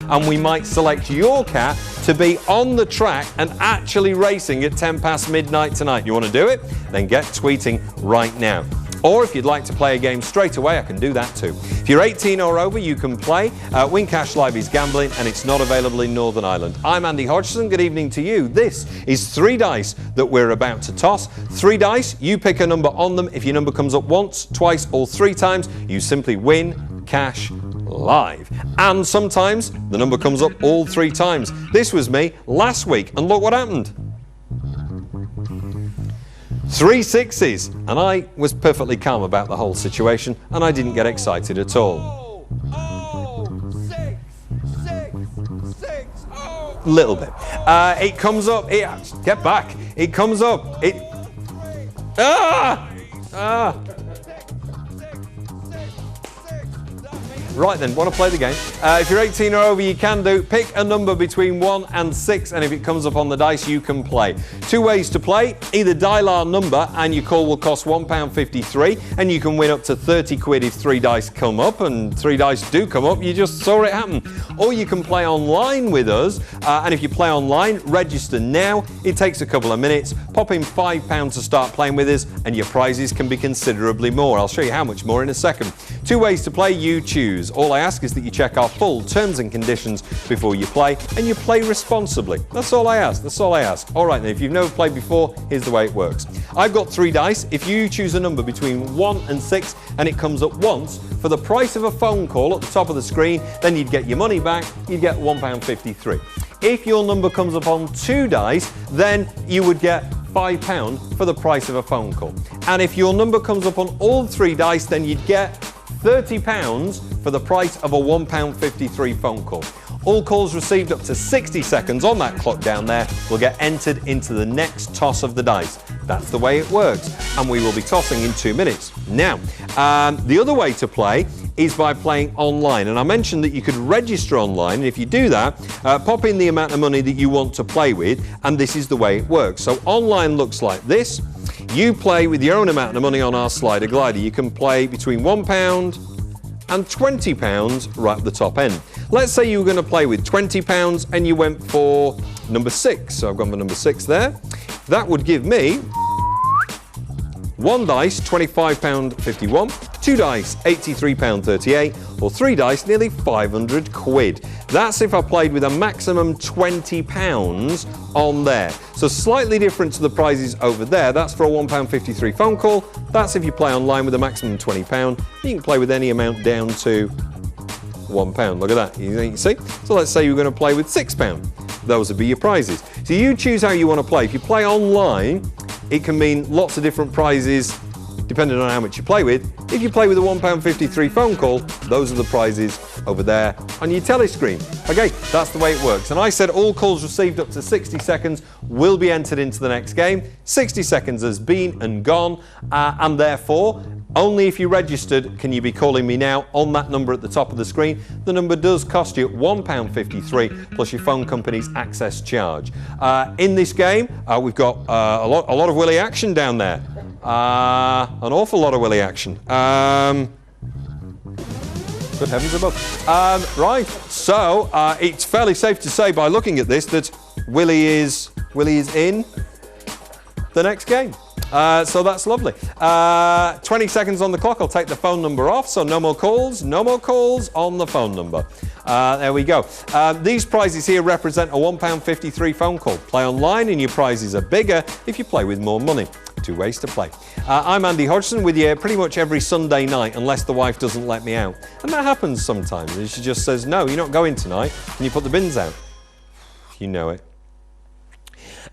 and we might select your cat to be on the track and actually racing at 10 past midnight tonight. You want to do it? Then get tweeting right now. Or if you'd like to play a game straight away, I can do that too. If you're 18 or over, you can play. Win Cash Live is gambling and it's not available in Northern Ireland. I'm Andy Hodgson. Good evening to you. This is 3 dice that we're about to toss. 3 dice, you pick a number on them. If your number comes up once, twice or 3 times, you simply win Cash Live. And sometimes the number comes up all 3 times. This was me last week and look what happened. 3 6s, and I was perfectly calm about the whole situation and I didn't get excited at all. Little bit. It comes up, get back, it comes up, Right then, want to play the game? If you're 18 or over, you can do. Pick a number between 1 and 6, and if it comes up on the dice, you can play. 2 ways to play. Either dial our number, and your call will cost £1.53, and you can win up to 30 quid if 3 dice come up, and 3 dice do come up, you just saw it happen. Or you can play online with us, and if you play online, register now. It takes a couple of minutes. Pop in £5 to start playing with us, and your prizes can be considerably more. I'll show you how much more in a second. 2 ways to play, you choose. All I ask is that you check our full terms and conditions before you play, and you play responsibly. That's all I ask. That's all I ask. All right, then, if you've never played before, here's the way it works. I've got 3 dice. If you choose a number between 1 and 6 and it comes up once, for the price of a phone call at the top of the screen, then you'd get your money back. You'd get £1.53. If your number comes up on 2 dice, then you would get £5 for the price of a phone call. And if your number comes up on all 3 dice, then you'd get £30 for the price of a £1.53 phone call. All calls received up to 60 seconds on that clock down there will get entered into the next toss of the dice. That's the way it works, and we will be tossing in 2 minutes. Now, the other way to play is by playing online, and I mentioned that you could register online, and if you do that, pop in the amount of money that you want to play with, and this is the way it works. So online looks like this. You play with your own amount of money on our slider glider. You can play between £1 and £20 right at the top end. Let's say you were going to play with £20 and you went for number 6. So I've gone for number 6 there. That would give me 1 dice, £25.51, 2 dice, £83.38, or 3 dice, nearly 500 quid. That's if I played with a maximum £20 on there. So slightly different to the prizes over there. That's for a £1.53 phone call. That's if you play online with a maximum £20. You can play with any amount down to £1. Look at that. You see? So let's say you're going to play with £6. Those would be your prizes. So you choose how you want to play. If you play online, it can mean lots of different prizes depending on how much you play with. If you play with a £1.53 phone call, those are the prizes over there on your telescreen. Okay, that's the way it works. And I said all calls received up to 60 seconds will be entered into the next game. 60 seconds has been and gone, and therefore, only if you registered can you be calling me now on that number at the top of the screen. The number does cost you £1.53 plus your phone company's access charge. In this game, we've got a lot of Willie action down there. An awful lot of Willie action. Good heavens above. Right, so it's fairly safe to say by looking at this that Willie is in the next game. So that's lovely. 20 seconds on the clock. I'll take the phone number off, so no more calls on the phone number. There we go. These prizes here represent a £1.53 phone call. Play online and your prizes are bigger if you play with more money. 2 ways to play. I'm Andy Hodgson with you pretty much every Sunday night, unless the wife doesn't let me out. And that happens sometimes. And she just says, no, you're not going tonight, and you put the bins out. You know it.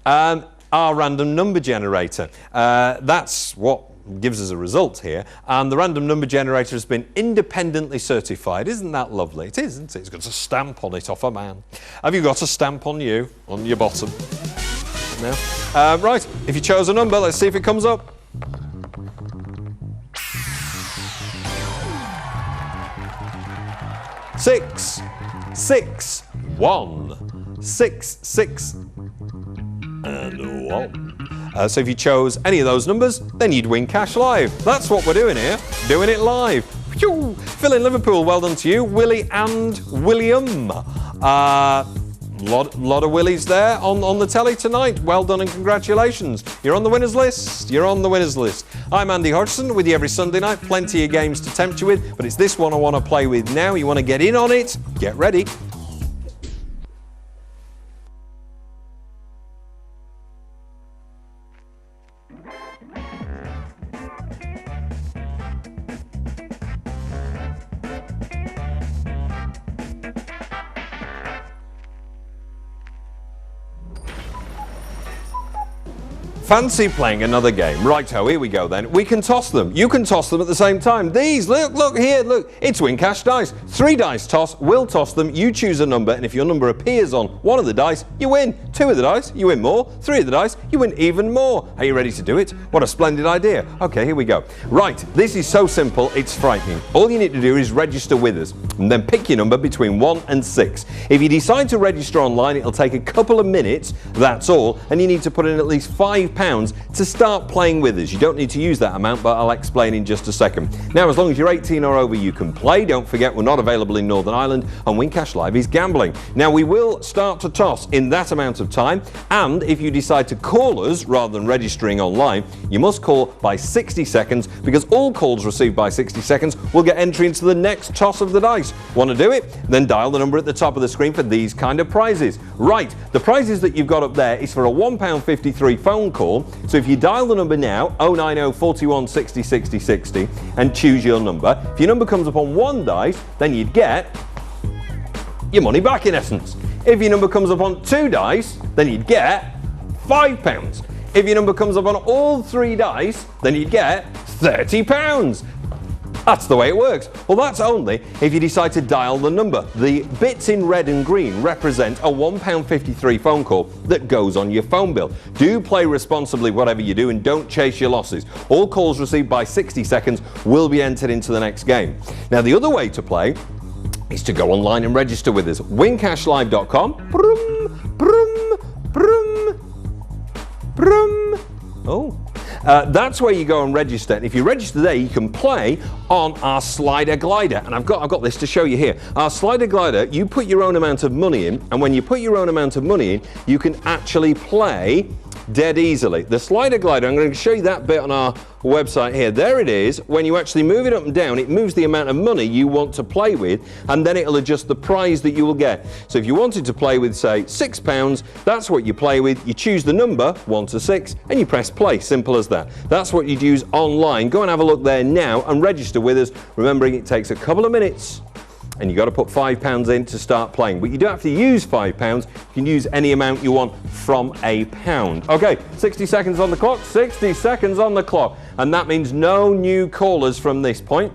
Our random number generator. That's what gives us a result here, and the random number generator has been independently certified. Isn't that lovely? It is, isn't it? It's got a stamp on it off a man. Have you got a stamp on you, on your bottom? No? Right, if you chose a number, let's see if it comes up. 6, 6, 1, 6, 6, and 1. So if you chose any of those numbers, then you'd win Cash Live. That's what we're doing here, doing it live. Phil in Liverpool, well done to you. Willie and William. Lot of Willies there on the telly tonight. Well done and congratulations. You're on the winners list. You're on the winners list. I'm Andy Hodgson with you every Sunday night. Plenty of games to tempt you with, but it's this one I want to play with now. You want to get in on it? Get ready. Fancy playing another game? Righto, here we go then. We can toss them. You can toss them at the same time. These, look here, look. It's Win Cash dice. 3 dice toss. We'll toss them. You choose a number, and if your number appears on one of the dice, you win. 2 of the dice, you win more. 3 of the dice, you win even more. Are you ready to do it? What a splendid idea. Okay, here we go. Right, this is so simple, it's frightening. All you need to do is register with us, and then pick your number between 1 and 6. If you decide to register online, it'll take a couple of minutes, that's all, and you need to put in at least £5 to start playing with us. You don't need to use that amount, but I'll explain in just a second. Now, as long as you're 18 or over, you can play. Don't forget, we're not available in Northern Ireland, and Win Cash Live is gambling. Now, we will start to toss in that amount of time, and if you decide to call us rather than registering online, you must call by 60 seconds, because all calls received by 60 seconds will get entry into the next toss of the dice. Want to do it? Then dial the number at the top of the screen for these kind of prizes. Right, the prizes that you've got up there is for a £1.53 phone call. So if you dial the number now, 090 41 60 60 60, and choose your number, if your number comes up on 1 dice, then you'd get your money back in essence. If your number comes up on 2 dice, then you'd get £5. If your number comes up on all 3 dice, then you'd get £30. That's the way it works. Well, that's only if you decide to dial the number. The bits in red and green represent a £1.53 phone call that goes on your phone bill. Do play responsibly whatever you do and don't chase your losses. All calls received by 60 seconds will be entered into the next game. Now, the other way to play is to go online and register with us. wincashlive.com. Brum, brum, brum, brum. Oh. That's where you go and register. And if you register there, you can play on our slider glider. And I've got this to show you here. Our slider glider, you put your own amount of money in, and when you put your own amount of money in, you can actually play dead easily. The slider glider, I'm going to show you that bit on our website here. There it is. When you actually move it up and down, it moves the amount of money you want to play with, and then it'll adjust the prize that you will get. So if you wanted to play with, say, £6, that's what you play with. You choose the number 1 to 6 and you press play. Simple as that. That's what you'd use online. Go and have a look there now and register with us, remembering it takes a couple of minutes and you've got to put £5 in to start playing. But you don't have to use £5, you can use any amount you want from £1. Okay, 60 seconds on the clock, 60 seconds on the clock. And that means no new callers from this point.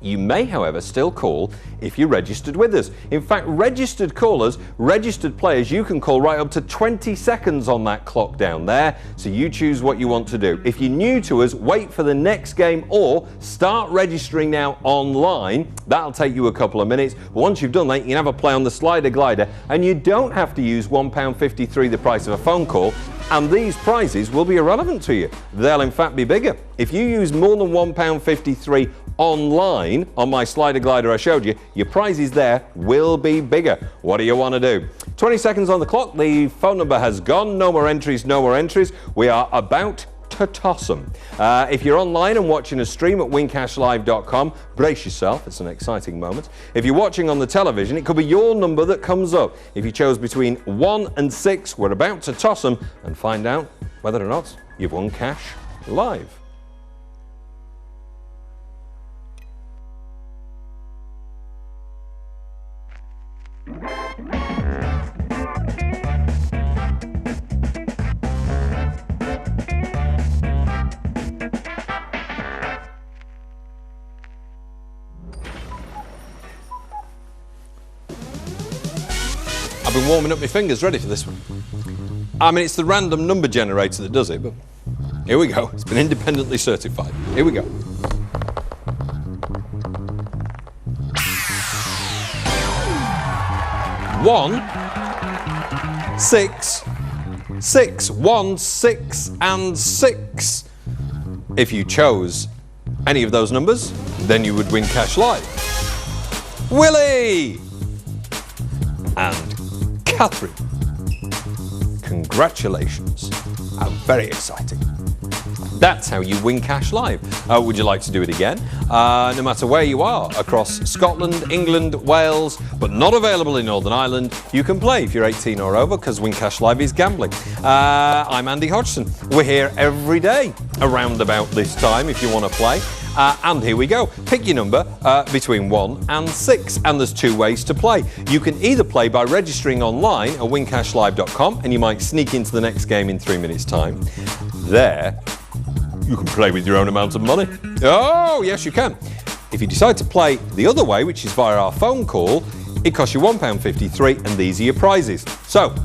You may, however, still call if you registered with us. In fact, registered callers, registered players, you can call right up to 20 seconds on that clock down there, so you choose what you want to do. If you're new to us, wait for the next game or start registering now online. That'll take you a couple of minutes. But once you've done that, you can have a play on the slider glider, and you don't have to use £1.53, the price of a phone call, and these prizes will be irrelevant to you. They'll in fact be bigger. If you use more than £1.53 online on my slider glider I showed you, your prizes there will be bigger. What do you want to do? 20 seconds on the clock. The phone number has gone. No more entries, no more entries. We are about to toss them. If you're online and watching a stream at wincashlive.com, brace yourself, it's an exciting moment. If you're watching on the television, it could be your number that comes up. If you chose between 1 and 6, we're about to toss them and find out whether or not you've won cash live. I've been warming up my fingers ready for this one. I mean, it's the random number generator that does it, but here we go. It's been independently certified. Here we go. One, 6, 6, 1, 6, and 6. If you chose any of those numbers, then you would win cash live. Willie! Catherine, congratulations. How very exciting. That's how you win cash live. Would you like to do it again? No matter where you are, across Scotland, England, Wales, but not available in Northern Ireland, you can play if you're 18 or over, because Win Cash Live is gambling. I'm Andy Hodgson. We're here every day around about this time if you want to play. And here we go. Pick your number between 1 and 6, and there's 2 ways to play. You can either play by registering online at wincashlive.com, and you might sneak into the next game in 3 minutes' time. There, you can play with your own amount of money. Oh, yes, you can. If you decide to play the other way, which is via our phone call, it costs you £1.53, and these are your prizes. So,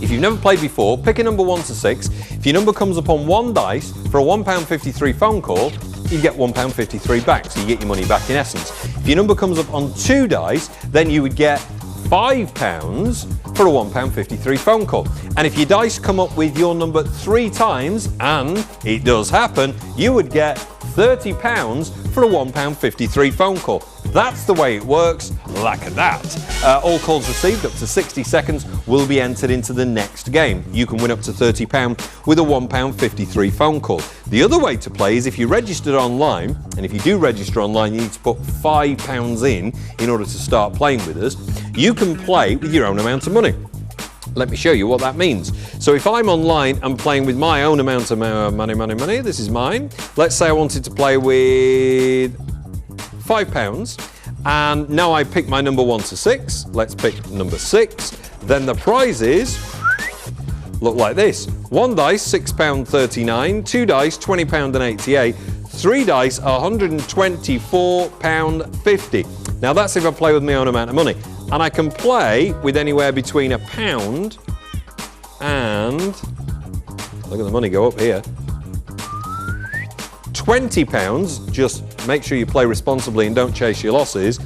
if you've never played before, pick a number 1 to 6. If your number comes up on 1 dice for a £1.53 phone call, you get £1.53 back, so you get your money back in essence. If your number comes up on 2 dice, then you would get £5 for a £1.53 phone call. And if your dice come up with your number 3 times, and it does happen, you would get £30 for a £1.53 phone call. That's the way it works, like that. All calls received up to 60 seconds will be entered into the next game. You can win up to £30 with a £1.53 phone call. The other way to play is if you registered online, and if you do register online, you need to put £5 in order to start playing with us. You can play with your own amount of money. Let me show you what that means. So if I'm online and playing with my own amount of money, this is mine. Let's say I wanted to play with £5, and now I pick my number 1 to 6. Let's pick number 6. Then the prizes look like this. 1 dice, £6.39. 2 dice, £20.88. 3 dice, £124.50. Now that's if I play with my own amount of money. And I can play with anywhere between £1 and, look at the money go up here, £20. Just make sure you play responsibly and don't chase your losses.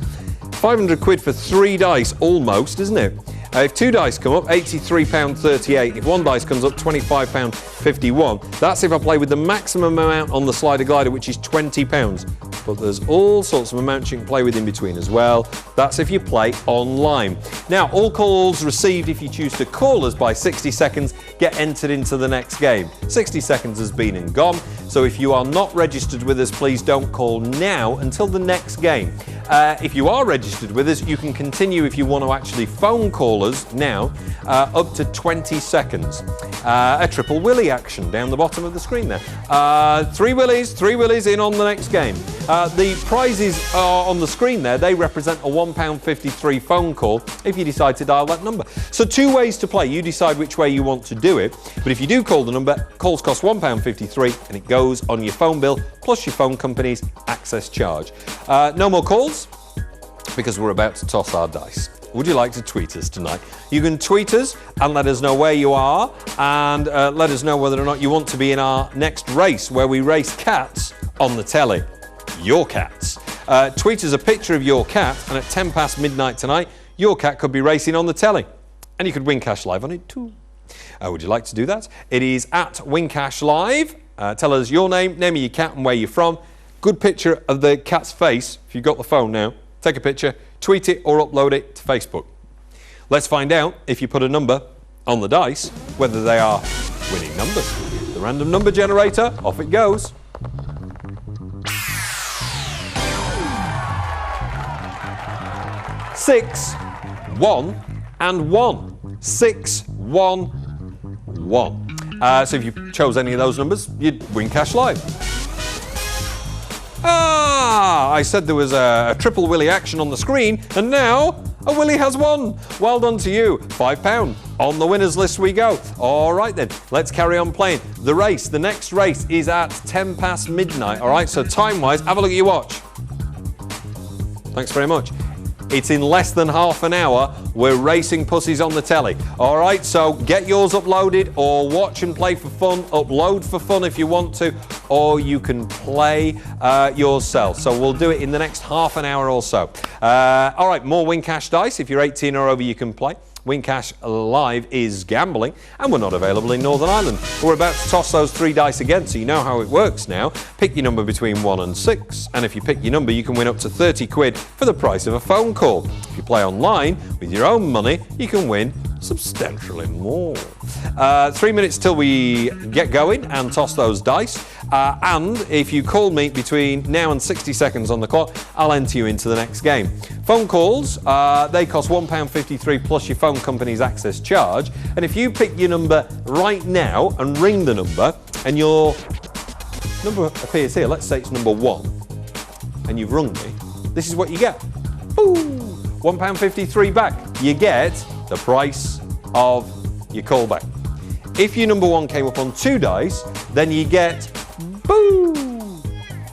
500 quid for 3 dice, almost, isn't it? If 2 dice come up, £83.38. If 1 dice comes up, £25.51. That's if I play with the maximum amount on the slider glider, which is £20. But there's all sorts of amounts you can play with in between as well. That's if you play online. Now, all calls received, if you choose to call us by 60 seconds, get entered into the next game. 60 seconds has been and gone, so if you are not registered with us, please don't call now until the next game. If you are registered with us, you can continue if you want to actually phone call us now, up to 20 seconds. A triple Willie action down the bottom of the screen there. 3 Willies in on the next game. The prizes are on the screen there. They represent a £1.53 phone call if you decide to dial that number. So 2 ways to play. You decide which way you want to do it. But if you do call the number, calls cost £1.53 and it goes on your phone bill plus your phone company's access charge. No more calls because we're about to toss our dice. Would you like to tweet us tonight? You can tweet us and let us know where you are, and let us know whether or not you want to be in our next race where we race cats on the telly. Your cats. Tweet us a picture of your cat, and at 10 past midnight tonight, your cat could be racing on the telly. And you could win cash live on it too. Would you like to do that? It is at Win Cash Live. Tell us your name of your cat and where you're from. Good picture of the cat's face, if you've got the phone now. Take a picture, tweet it or upload it to Facebook. Let's find out, if you put a number on the dice, whether they are winning numbers. The random number generator, off it goes. Six, 1 and 1. 6, 1, 1. So if you chose any of those numbers, you'd win cash live. I said there was a triple Willie action on the screen, and now a Willie has won. Well done to you. £5 on the winners list we go. All right then, let's carry on playing. The next race is at 10 past midnight. All right, so time-wise, have a look at your watch. Thanks very much. It's in less than half an hour. We're racing pussies on the telly. All right, so get yours uploaded or watch and play for fun. Upload for fun if you want to, or you can play yourself. So we'll do it in the next half an hour or so. All right, more Win Cash dice. If you're 18 or over, you can play. Win Cash Live is gambling, and we're not available in Northern Ireland. We're about to toss those 3 dice again, so you know how it works now. Pick your number between 1 and 6, and if you pick your number, you can win up to 30 quid for the price of a phone call. If you play online with your own money, you can win substantially more. 3 minutes till we get going and toss those dice. And if you call me between now and 60 seconds on the clock, I'll enter you into the next game. Phone calls, they cost £1.53 plus your phone company's access charge. And if you pick your number right now and ring the number, and your number appears here, let's say it's number 1, and you've rung me, this is what you get. Ooh, £1.53 back. You get the price of your callback. If your number 1 came up on 2 dice, then you get, boo,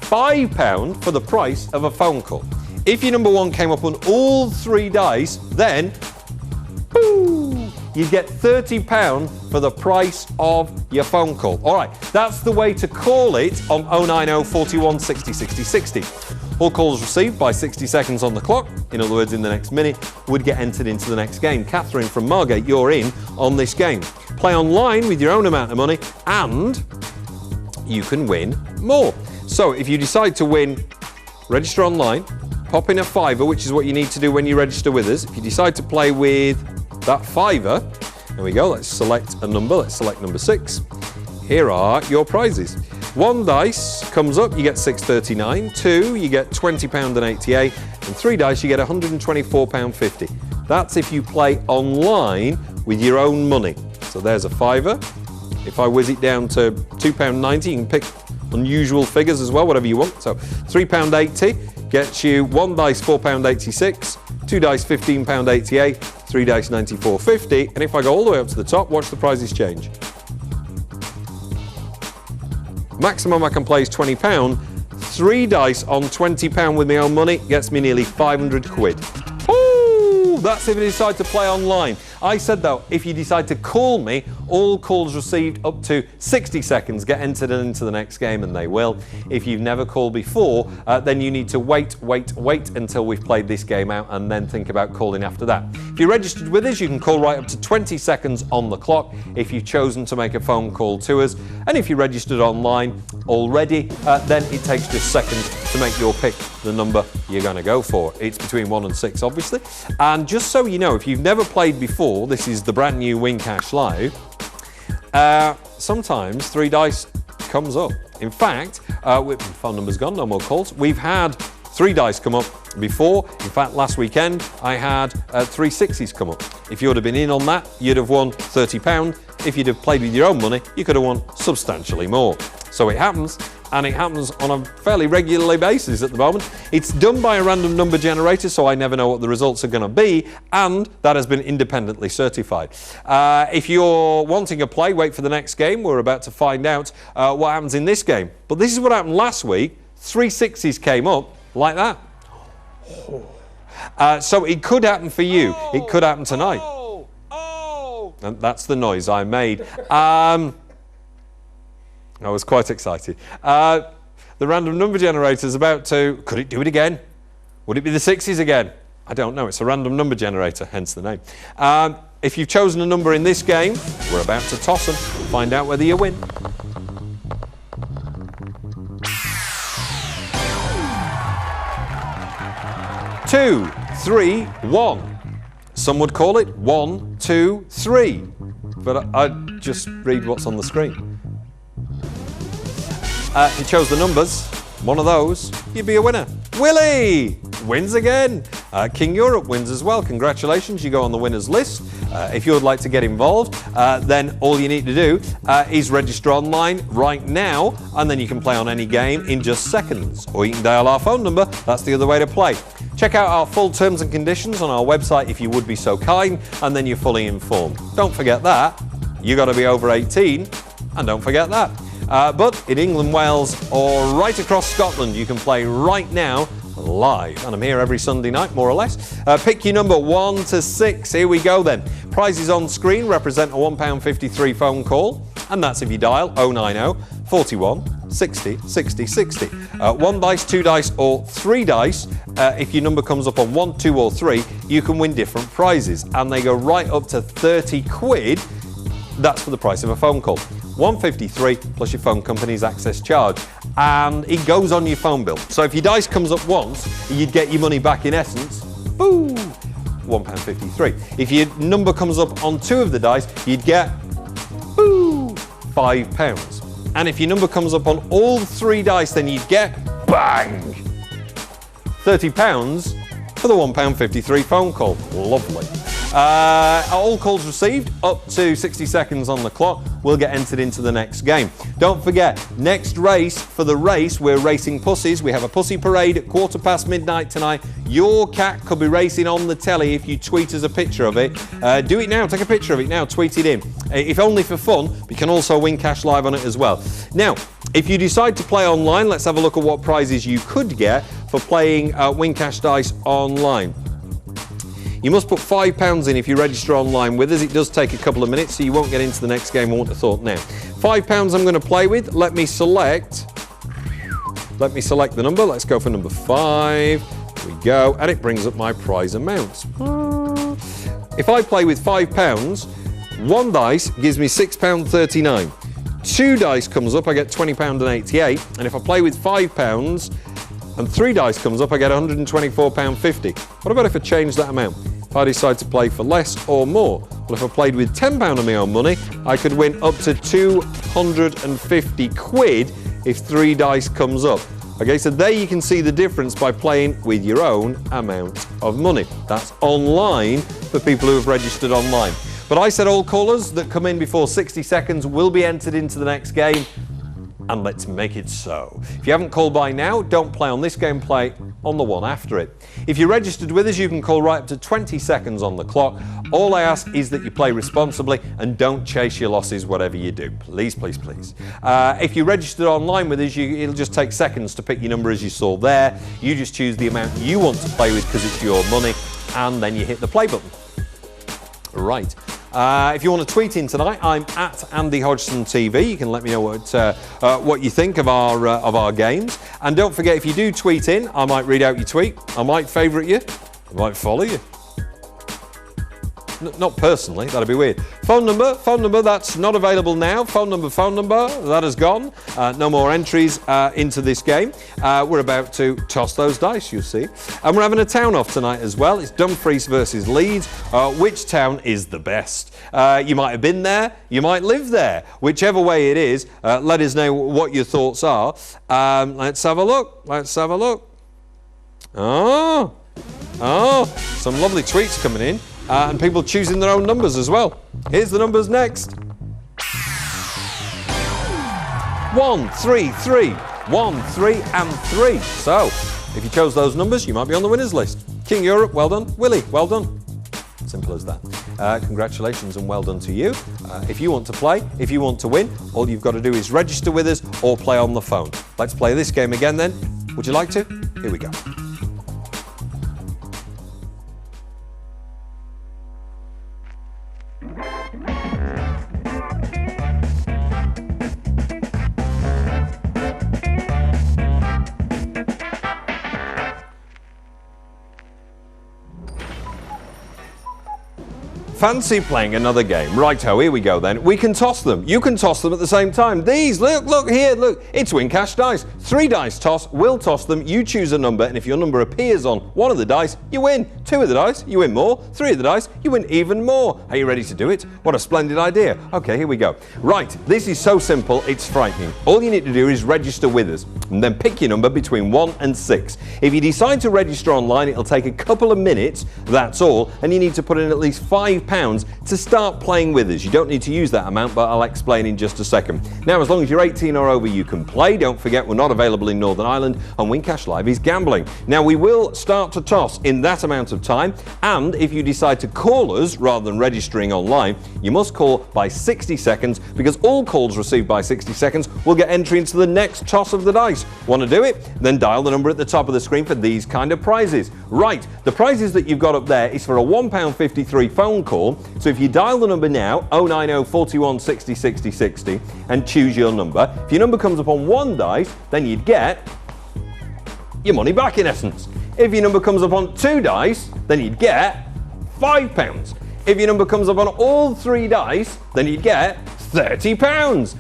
£5 for the price of a phone call. If your number 1 came up on all 3 dice, then, boo, you get £30 for the price of your phone call. All right, that's the way to call it on 090 41 60 60 60. All calls received by 60 seconds on the clock, in other words in the next minute, would get entered into the next game. Catherine from Margate, you're in on this game. Play online with your own amount of money and you can win more. So if you decide to win, register online, pop in a £5, which is what you need to do when you register with us. If you decide to play with that £5, there we go, let's select a number, let's select number 6. Here are your prizes. 1 dice comes up, you get £6.39. 2, you get £20.88. And 3 dice, you get £124.50. That's if you play online with your own money. So there's a £5. If I whiz it down to £2.90, you can pick unusual figures as well, whatever you want. So £3.80 gets you 1 dice £4.86, 2 dice £15.88, 3 dice £94.50. And if I go all the way up to the top, watch the prizes change. Maximum I can play is £20. 3 dice on £20 with my own money gets me nearly 500 quid. Ooh, that's if you decide to play online. I said though, if you decide to call me, all calls received up to 60 seconds get entered into the next game, and they will. If you've never called before, then you need to wait until we've played this game out and then think about calling after that. If you're registered with us, you can call right up to 20 seconds on the clock if you've chosen to make a phone call to us. And if you're registered online already, then it takes just seconds to make your pick, the number you're going to go for. It's between 1 and 6, obviously. And just so you know, if you've never played before, this is the brand new Win Cash Live. Sometimes 3 dice comes up. In fact, phone number's gone, no more calls. We've had 3 dice come up before. In fact, last weekend I had 3 6s come up. If you would have been in on that, you'd have won £30. If you'd have played with your own money, you could have won substantially more. So it happens, and it happens on a fairly regular basis at the moment. It's done by a random number generator, so I never know what the results are going to be, and that has been independently certified. If you're wanting a play, wait for the next game. We're about to find out what happens in this game. But this is what happened last week. 3 6s came up like that. So it could happen for you. It could happen tonight. And that's the noise I made. I was quite excited. The random number generator is about to... Could it do it again? Would it be the 6s again? I don't know. It's a random number generator, hence the name. If you've chosen a number in this game, we're about to toss them. Find out whether you win. Two, 3, 1. Some would call it 1, 2, 3. But I just read what's on the screen. If you chose the numbers, one of those, you'd be a winner. Willie wins again. King Europe wins as well. Congratulations, you go on the winners list. If you would like to get involved, then all you need to do is register online right now, and then you can play on any game in just seconds. Or you can dial our phone number. That's the other way to play. Check out our full terms and conditions on our website if you would be so kind, and then you're fully informed. Don't forget that. You got to be over 18, and don't forget that. But in England, Wales, or right across Scotland, you can play right now live. And I'm here every Sunday night, more or less. Pick your number 1 to 6. Here we go then. Prizes on screen represent a £1.53 phone call. And that's if you dial 090 41 60 60 60. 1 dice, 2 dice, or 3 dice. If your number comes up on 1, 2, or 3, you can win different prizes. And they go right up to 30 quid. That's for the price of a phone call. £1.53 plus your phone company's access charge, and it goes on your phone bill. So if your dice comes up once, you'd get your money back in essence. Boo! £1.53. If your number comes up on 2 of the dice, you'd get £5. And if your number comes up on all 3 dice, then you'd get bang! £30 for the £1.53 phone call. Lovely. All calls received up to 60 seconds on the clock will get entered into the next game. Don't forget, next race for the race, we're racing pussies. We have a pussy parade at midnight tonight. Your cat could be racing on the telly if you tweet us a picture of it. Do it now, take a picture of it now, tweet it in. If only for fun, but you can also win cash live on it as well. Now, if you decide to play online, let's have a look at what prizes you could get for playing Win Cash Dice online. You must put £5 in if you register online with us. It does take a couple of minutes, so you won't get into the next game, I wouldn't have thought now. £5 I'm going to play with. Let me select the number. Let's go for number 5. There we go. And it brings up my prize amounts. If I play with £5, 1 dice gives me £6.39. 2 dice comes up, I get £20.88. And if I play with £5 and 3 dice comes up, I get £124.50. What about if I change that amount? If I decide to play for less or more? Well, if I played with £10 of my own money, I could win up to 250 quid if 3 dice comes up. Okay, so there you can see the difference by playing with your own amount of money. That's online for people who have registered online. But I said all callers that come in before 60 seconds will be entered into the next game. And let's make it so. If you haven't called by now, don't play on this game, play on the one after it. If you're registered with us, you can call right up to 20 seconds on the clock. All I ask is that you play responsibly and don't chase your losses, whatever you do. Please, please, please. If you're registered online with us, it'll just take seconds to pick your number as you saw there. You just choose the amount you want to play with because it's your money, and then you hit the play button. Right. If you want to tweet in tonight, I'm at Andy Hodgson TV. You can let me know what you think of our games. And don't forget, if you do tweet in, I might read out your tweet. I might favourite you. I might follow you. Not personally, that'd be weird. Phone number, that's not available now. Phone number, that has gone. No more entries into this game. We're about to toss those dice, you'll see. And we're having a town off tonight as well. It's Dumfries versus Leeds. Which town is the best? You might have been there, you might live there. Whichever way it is, let us know what your thoughts are. Let's have a look. Oh, some lovely tweets coming in. And people choosing their own numbers as well. Here's the numbers next. 1, 3, 3, 1, 3 and 3. So, if you chose those numbers, you might be on the winners list. King Europe, well done. Willie, well done. Simple as that. Congratulations and well done to you. If you want to play, if you want to win, all you've got to do is register with us or play on the phone. Let's play this game again then. Would you like to? Here we go. Fancy playing another game? Righto, here we go then. We can toss them. You can toss them at the same time. These, look here, look. It's Win Cash Dice. 3 dice toss, we'll toss them. You choose a number, and if your number appears on 1 of the dice, you win. 2 of the dice, you win more. 3 of the dice, you win even more. Are you ready to do it? What a splendid idea. Okay, here we go. Right, this is so simple, it's frightening. All you need to do is register with us, and then pick your number between 1 and 6. If you decide to register online, it'll take a couple of minutes, that's all, and you need to put in at least £5 to start playing with us. You don't need to use that amount, but I'll explain in just a second. Now, as long as you're 18 or over, you can play. Don't forget, we're not available in Northern Ireland, and Win Cash Live is gambling. Now, we will start to toss in that amount of time, and if you decide to call us rather than registering online, you must call by 60 seconds, because all calls received by 60 seconds will get entry into the next toss of the dice. Want to do it? Then dial the number at the top of the screen for these kind of prizes. Right, the prizes that you've got up there is for a £1.53 phone call. So if you dial the number now, 090 41 60 60 60, and choose your number, if your number comes up on 1 dice, then you'd get your money back in essence. If your number comes up on 2 dice, then you'd get £5. If your number comes up on all 3 dice, then you'd get £30.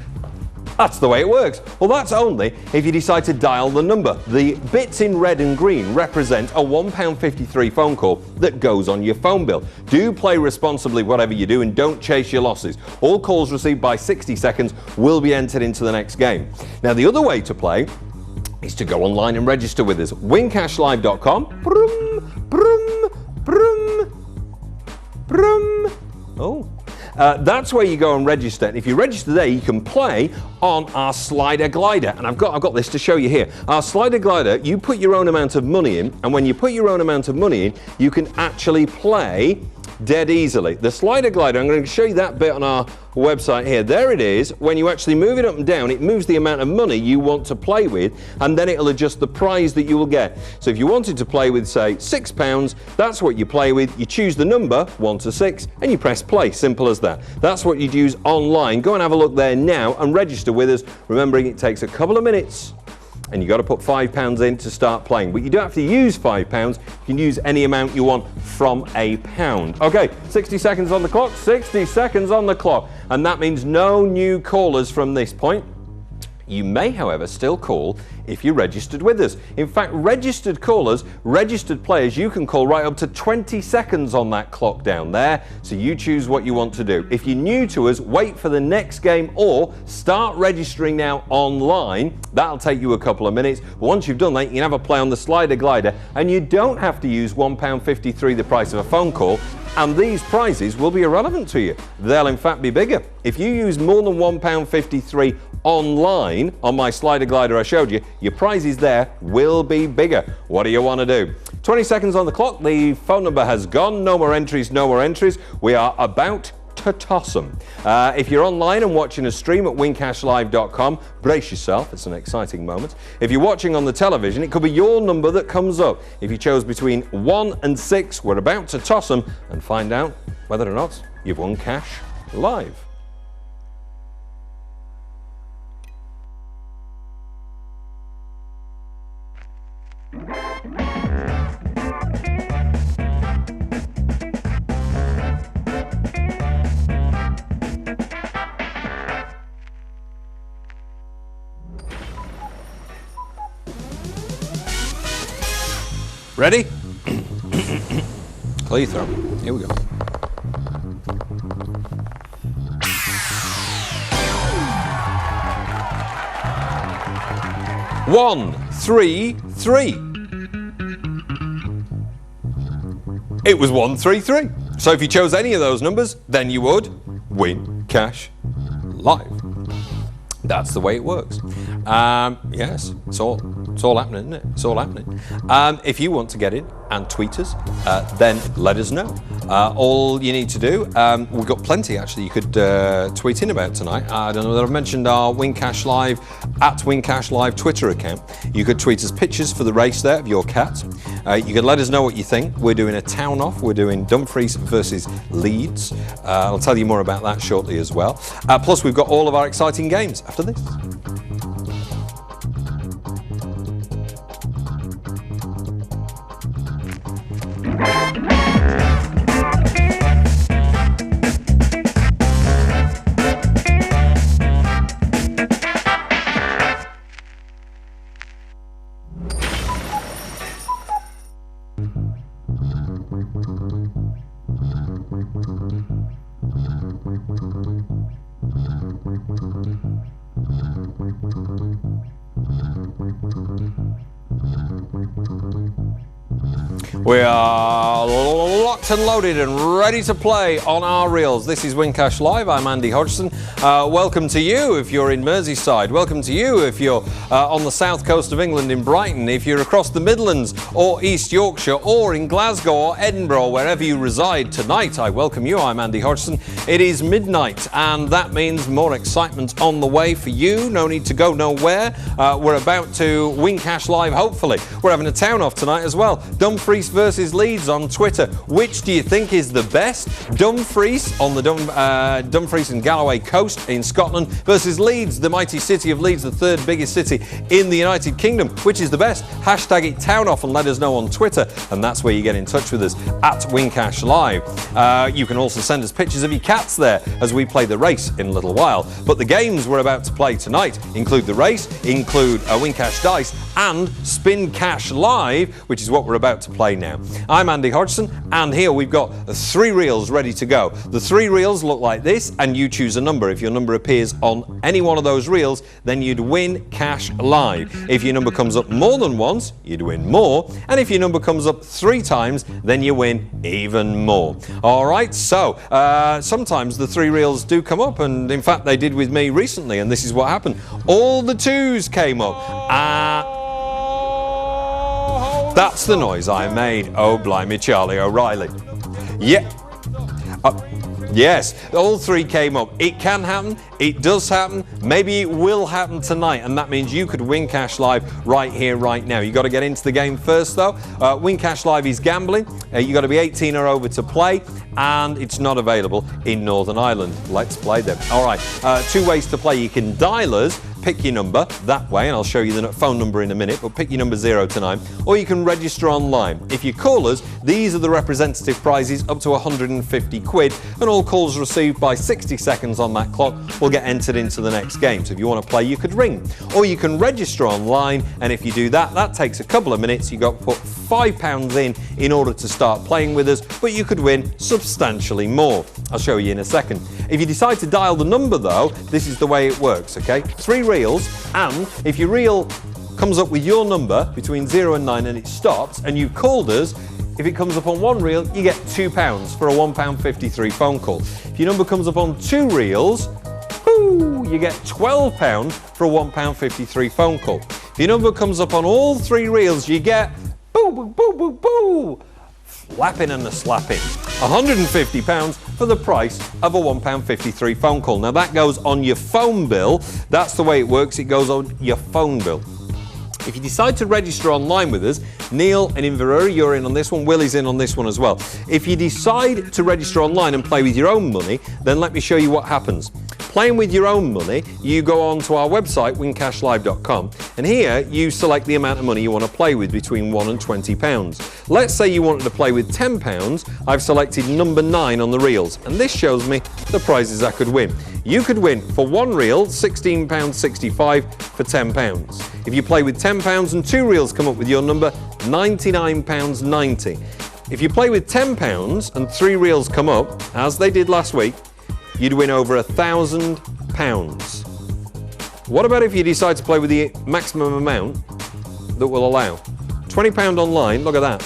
That's the way it works. Well, that's only if you decide to dial the number. The bits in red and green represent a £1.53 phone call that goes on your phone bill. Do play responsibly whatever you do and don't chase your losses. All calls received by 60 seconds will be entered into the next game. Now, the other way to play is to go online and register with us. Wincashlive.com. Brum, brum, brum, brum. Oh. That's where you go and register. And if you register there, you can play on our slider glider. And I've got this to show you here. Our slider glider, you put your own amount of money in, and when you put your own amount of money in, you can actually play dead easily. The slider glider, I'm going to show you that bit on our website here. There it is. When you actually move it up and down, it moves the amount of money you want to play with, and then it'll adjust the prize that you will get. So if you wanted to play with, say, £6, that's what you play with. You choose the number 1 to 6 and you press play. Simple as that. That's what you'd use online. Go and have a look there now and register with us, remembering it takes a couple of minutes and you've got to put £5 in to start playing. But you don't have to use £5, you can use any amount you want from £1. Okay, 60 seconds on the clock, 60 seconds on the clock. And that means no new callers from this point. You may, however, still call if you registered with us. In fact, registered callers, registered players, you can call right up to 20 seconds on that clock down there, so you choose what you want to do. If you're new to us, wait for the next game or start registering now online. That'll take you a couple of minutes. But once you've done that, you can have a play on the slider glider, and you don't have to use £1.53, the price of a phone call, and these prizes will be irrelevant to you. They'll in fact be bigger. If you use more than £1.53 online on my slider glider I showed you, your prizes there will be bigger. What do you want to do? 20 seconds on the clock. The phone number has gone. No more entries, no more entries. We are about to toss them. If you're online and watching a stream at wincashlive.com, brace yourself, it's an exciting moment. If you're watching on the television, it could be your number that comes up. If you chose between 1 and 6, we're about to toss them and find out whether or not you've won cash live. Ready? Clear throw. Here we go. One, three, three. It was 133. So if you chose any of those numbers, then you would win cash live. That's the way it works. Yes, it's all happening, isn't it? It's all happening. If you want to get in and tweet us, then let us know. All you need to do, we've got plenty actually you could tweet in about tonight. I don't know whether I've mentioned our Wincash Live, at Wincash Live Twitter account. You could tweet us pictures for the race there of your cat. You could let us know what you think. We're doing a town off. We're doing Dumfries versus Leeds. I'll tell you more about that shortly as well. Plus, we've got all of our exciting games after this. We are locked and loaded and ready to play on our reels. This is Wincash Live. I'm Andy Hodgson. Welcome to you if you're in Merseyside. Welcome to you if you're on the south coast of England in Brighton. If you're across the Midlands or East Yorkshire or in Glasgow or Edinburgh, wherever you reside tonight, I welcome you. I'm Andy Hodgson. It is midnight and that means more excitement on the way for you. No need to go nowhere. We're about to Wincash Live, hopefully. We're having a town off tonight as well. Dumfries versus Leeds on Twitter. Which Which do you think is the best? Dumfries on the Dumfries and Galloway coast in Scotland versus Leeds, the mighty city of Leeds, the third biggest city in the United Kingdom. Which is the best? Hashtag it town off and let us know on Twitter, and that's where you get in touch with us at Wincash Live. You can also send us pictures of your cats there as we play the race in a little while. But the games we're about to play tonight include the race, include Wincash Dice and Spin Cash Live, which is what we're about to play now. I'm Andy Hodgson, and here we've got 3 reels ready to go. The 3 reels look like this, and you choose a number. If your number appears on any one of those reels, then you'd win cash live. If your number comes up more than once, you'd win more. And if your number comes up 3 times, then you win even more. All right, so sometimes the 3 reels do come up, and in fact they did with me recently, and this is what happened. All the 2s came up. That's the noise I made. Oh, blimey, Charlie O'Reilly. Yeah. Yes, all 3 came up. It can happen, it does happen, maybe it will happen tonight, and that means you could win cash live right here, right now. You got to get into the game first though. Win Cash Live is gambling. You got to be 18 or over to play, and it's not available in Northern Ireland. Let's play them. All right, 2 ways to play. You can dial us, pick your number that way, and I'll show you the phone number in a minute, but pick your number 0 to 9, or you can register online. If you call us, these are the representative prizes up to 150 quid, and all calls received by 60 seconds on that clock will get entered into the next game. So if you want to play, you could ring, or you can register online, and if you do that, that takes a couple of minutes. You got to put £5 in order to start playing with us, but you could win substantially more. I'll show you in a second. If you decide to dial the number though, this is the way it works, okay? 3 reels, and if your reel comes up with your number between 0 and 9 and it stops and you've called us, if it comes up on 1 reel, you get £2 for a £1.53 phone call. If your number comes up on 2 reels, you get £12 for a £1.53 phone call. If your number comes up on all 3 reels, you get flapping and a slapping. £150 for the price of a £1.53 phone call. Now that goes on your phone bill. That's the way it works. It goes on your phone bill. If you decide to register online with us, Neil and Inverary, you're in on this one, Willie's in on this one as well. If you decide to register online and play with your own money, then let me show you what happens. Playing with your own money, you go on to our website, wincashlive.com, and here you select the amount of money you want to play with between £1 and £20. Let's say you wanted to play with £10, I've selected number 9 on the reels, and this shows me the prizes I could win. You could win for 1 reel, £16.65 for £10. If you play with £10 and 2 reels come up with your number, £99.90. If you play with £10 and 3 reels come up, as they did last week, you'd win over £1,000. What about if you decide to play with the maximum amount that will allow? £20 online, look at that.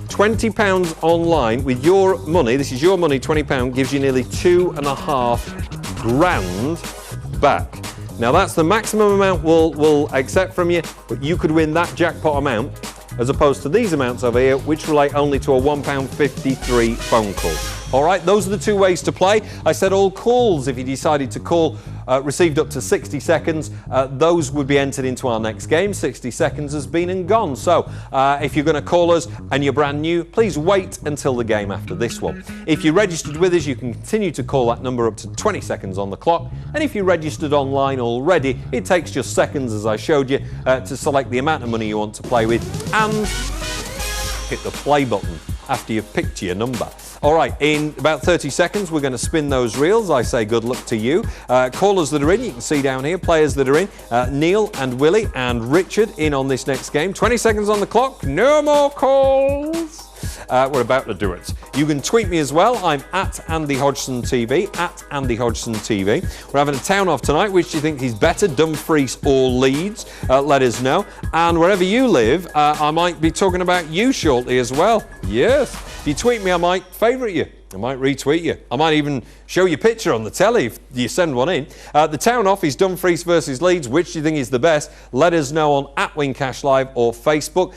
£20 online with your money, this is your money, £20 gives you nearly £2,500 back. Now that's the maximum amount we'll accept from you, but you could win that jackpot amount as opposed to these amounts over here, which relate only to a £1.53 phone call. All right, those are the 2 ways to play. I said all calls, if you decided to call, received up to 60 seconds, those would be entered into our next game. 60 seconds has been and gone. So if you're going to call us and you're brand new, please wait until the game after this one. If you registered with us, you can continue to call that number up to 20 seconds on the clock. And if you registered online already, it takes just seconds, as I showed you, to select the amount of money you want to play with and hit the play button after you've picked your number. All right, in about 30 seconds, we're going to spin those reels. I say good luck to you. Callers that are in, you can see down here, players that are in, Neil and Willie and Richard in on this next game. 20 seconds on the clock, no more calls. We're about to do it. You can tweet me as well. I'm at Andy Hodgson TV, at Andy Hodgson TV. We're having a town off tonight. Which do you think is better, Dumfries or Leeds? Let us know. And wherever you live, I might be talking about you shortly as well. Yes. If you tweet me, I might favourite you. I might retweet you. I might even show you a picture on the telly if you send one in. The town off is Dumfries versus Leeds. Which do you think is the best? Let us know on @WinCashLive or Facebook,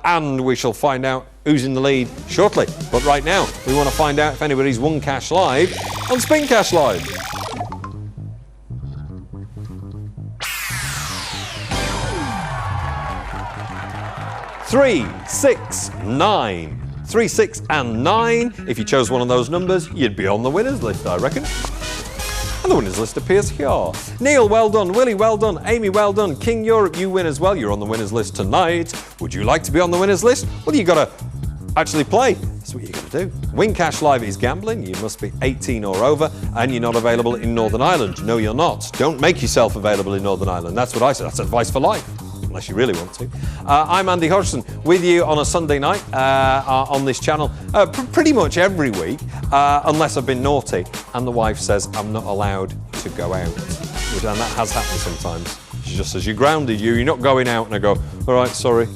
and we shall find out who's in the lead shortly. But right now, we want to find out if anybody's won cash live on Spin Cash Live. 3, 6, 9. 3, 6, and 9. If you chose one of those numbers, you'd be on the winners list, I reckon. And the winners list appears here. Neil, well done. Willie, well done. Amy, well done. King Europe, you win as well. You're on the winners list tonight. Would you like to be on the winners list? Well, you got to actually play. That's what you got to do. Win Cash Live is gambling. You must be 18 or over, and you're not available in Northern Ireland. No, you're not. Don't make yourself available in Northern Ireland. That's what I said. That's advice for life, unless you really want to. I'm Andy Hodgson with you on a Sunday night on this channel pretty much every week, unless I've been naughty and the wife says I'm not allowed to go out. And that has happened sometimes. She just says, you're grounded, you're not going out. And I go, all right, sorry.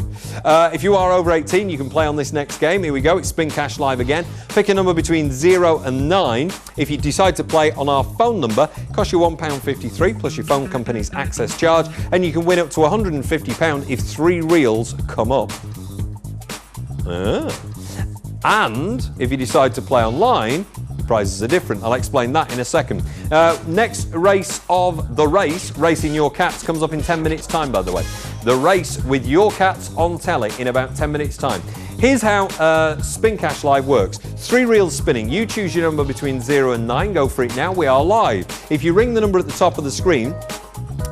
If you are over 18, you can play on this next game. Here we go, it's Spin Cash Live again. Pick a number between 0 and 9. If you decide to play on our phone number, it costs you £1.53 plus your phone company's access charge, and you can win up to £150 if 3 reels come up. And if you decide to play online, prizes are different. I'll explain that in a second. Next race of the race, Racing Your Cats, comes up in 10 minutes time, by the way. The race with your cats on telly in about 10 minutes time. Here's how Spin Cash Live works. 3 reels spinning. You choose your number between 0 and 9. Go for it now. We are live. If you ring the number at the top of the screen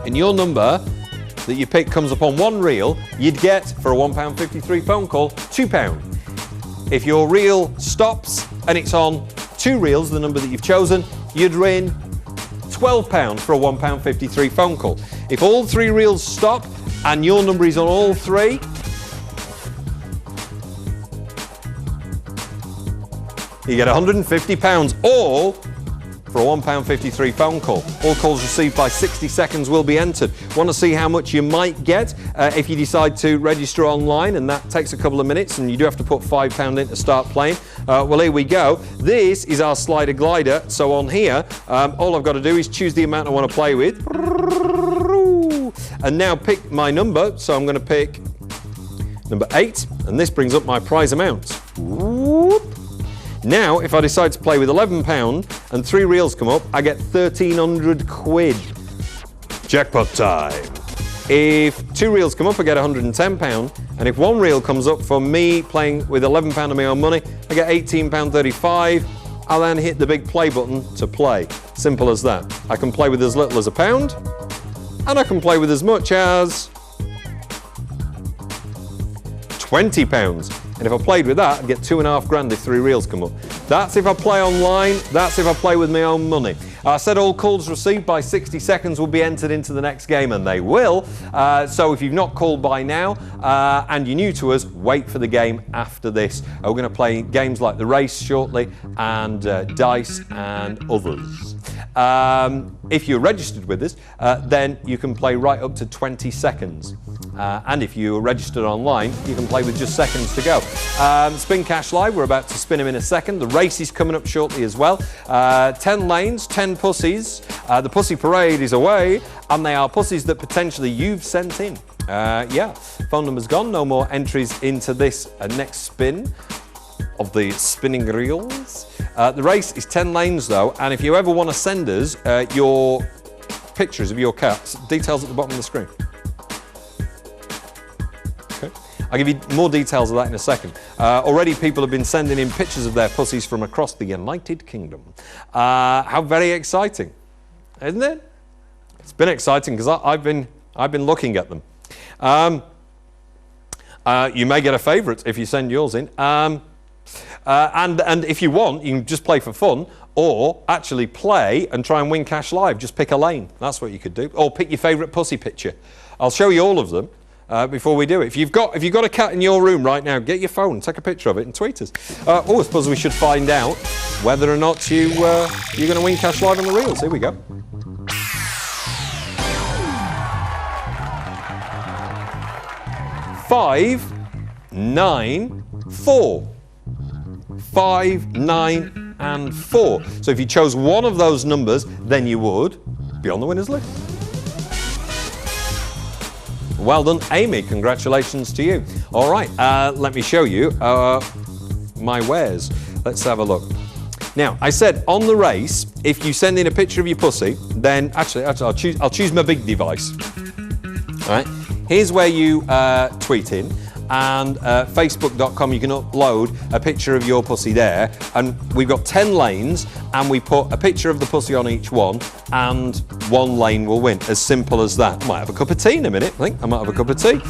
and your number that you pick comes up on 1 reel, you'd get, for a £1.53 phone call, £2. If your reel stops and it's on 2 reels, the number that you've chosen, you'd win £12 for a £1.53 phone call. If all 3 reels stop and your number is on all 3, you get £150, all for a £1.53 phone call. All calls received by 60 seconds will be entered. Want to see how much you might get if you decide to register online, and that takes a couple of minutes, and you do have to put £5 in to start playing. Well, here we go. This is our slider glider. So on here, all I've got to do is choose the amount I want to play with. And now pick my number. So I'm going to pick number 8, and this brings up my prize amount. Whoop. Now, if I decide to play with £11 and 3 reels come up, I get £1,300. Jackpot time. If 2 reels come up, I get £110. And if 1 reel comes up for me playing with £11 of my own money, I get £18.35. I'll then hit the big play button to play. Simple as that. I can play with as little as £1, and I can play with as much as £20. And if I played with that, I'd get £2.5 grand if 3 reels come up. That's if I play online, that's if I play with my own money. I said all calls received by 60 seconds will be entered into the next game, and they will. So if you've not called by now and you're new to us, wait for the game after this. We're going to play games like the race shortly, and dice and others. If you're registered with us, then you can play right up to 20 seconds. And if you're registered online, you can play with just seconds to go. Spin Cash Live, we're about to spin them in a second. The race is coming up shortly as well. 10 lanes, 10 pussies. The pussy parade is away, and they are pussies that potentially you've sent in. Yeah, phone number's gone. No more entries into this next spin of the spinning reels. The race is 10 lanes though, and if you ever want to send us your pictures of your cats, details at the bottom of the screen. Okay. I'll give you more details of that in a second. Already people have been sending in pictures of their pussies from across the United Kingdom. How very exciting, isn't it? It's been exciting because I've been looking at them. You may get a favourite if you send yours in. And if you want, you can just play for fun, or actually play and try and win Cash Live. Just pick a lane. That's what you could do. Or pick your favourite pussy picture. I'll show you all of them before we do it. If you've got a cat in your room right now, get your phone, take a picture of it, and tweet us. I suppose we should find out whether or not you're going to win Cash Live on the reels. Here we go. Five, 9, 4. 5, 9, and 4. So if you chose one of those numbers, then you would be on the winners list. Well done, Amy. Congratulations to you. All right, let me show you my wares. Let's have a look. Now, I said on the race, if you send in a picture of your pussy, then actually I'll choose my big device. All right, here's where you tweet in. and facebook.com. You can upload a picture of your pussy there, and we've got 10 lanes, and we put a picture of the pussy on each one, and one lane will win. As simple as that. I might have a cup of tea in a minute. I think I might have a cup of tea.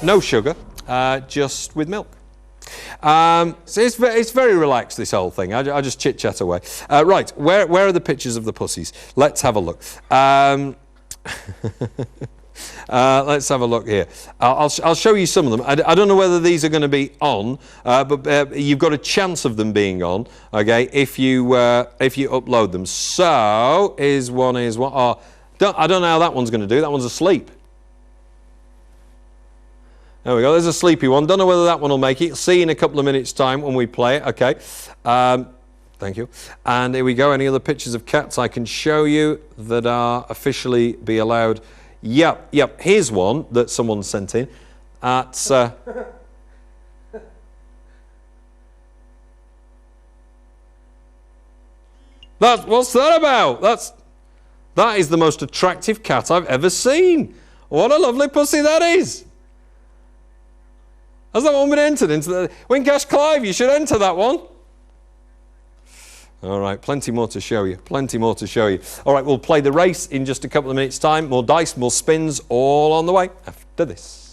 No sugar, just with milk. So it's very relaxed, this whole thing. I just chit-chat away. Right, where are the pictures of the pussies? Let's have a look. Let's have a look here. I'll show you some of them. I don't know whether these are going to be on, but you've got a chance of them being on, okay, if you upload them. So, here's one. Oh, I don't know how that one's going to do. That one's asleep. There we go, there's a sleepy one. Don't know whether that one will make it. See in a couple of minutes' time when we play it. Okay. Thank you. And here we go. Any other pictures of cats I can show you that are officially be allowed? Yep. Here's one that someone sent in. What's that about? That is the most attractive cat I've ever seen. What a lovely pussy that is. Has that one been entered into the Wincash Clive? You should enter that one. All right, plenty more to show you. All right, we'll play the race in just a couple of minutes' time. More dice, more spins, all on the way after this.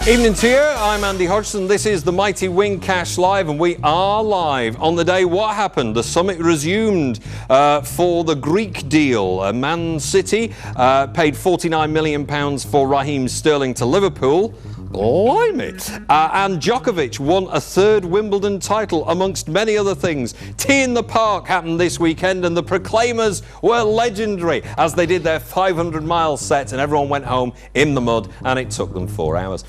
Evening to you, I'm Andy Hodgson. This is the mighty Wincash Live, and we are live on the day. What happened? The summit resumed for the Greek deal. Man City paid £49 million for Raheem Sterling to Liverpool. Blimey. And Djokovic won a third Wimbledon title, amongst many other things. Tea in the Park happened this weekend, and the Proclaimers were legendary as they did their 500-mile set, and everyone went home in the mud, and it took them 4 hours.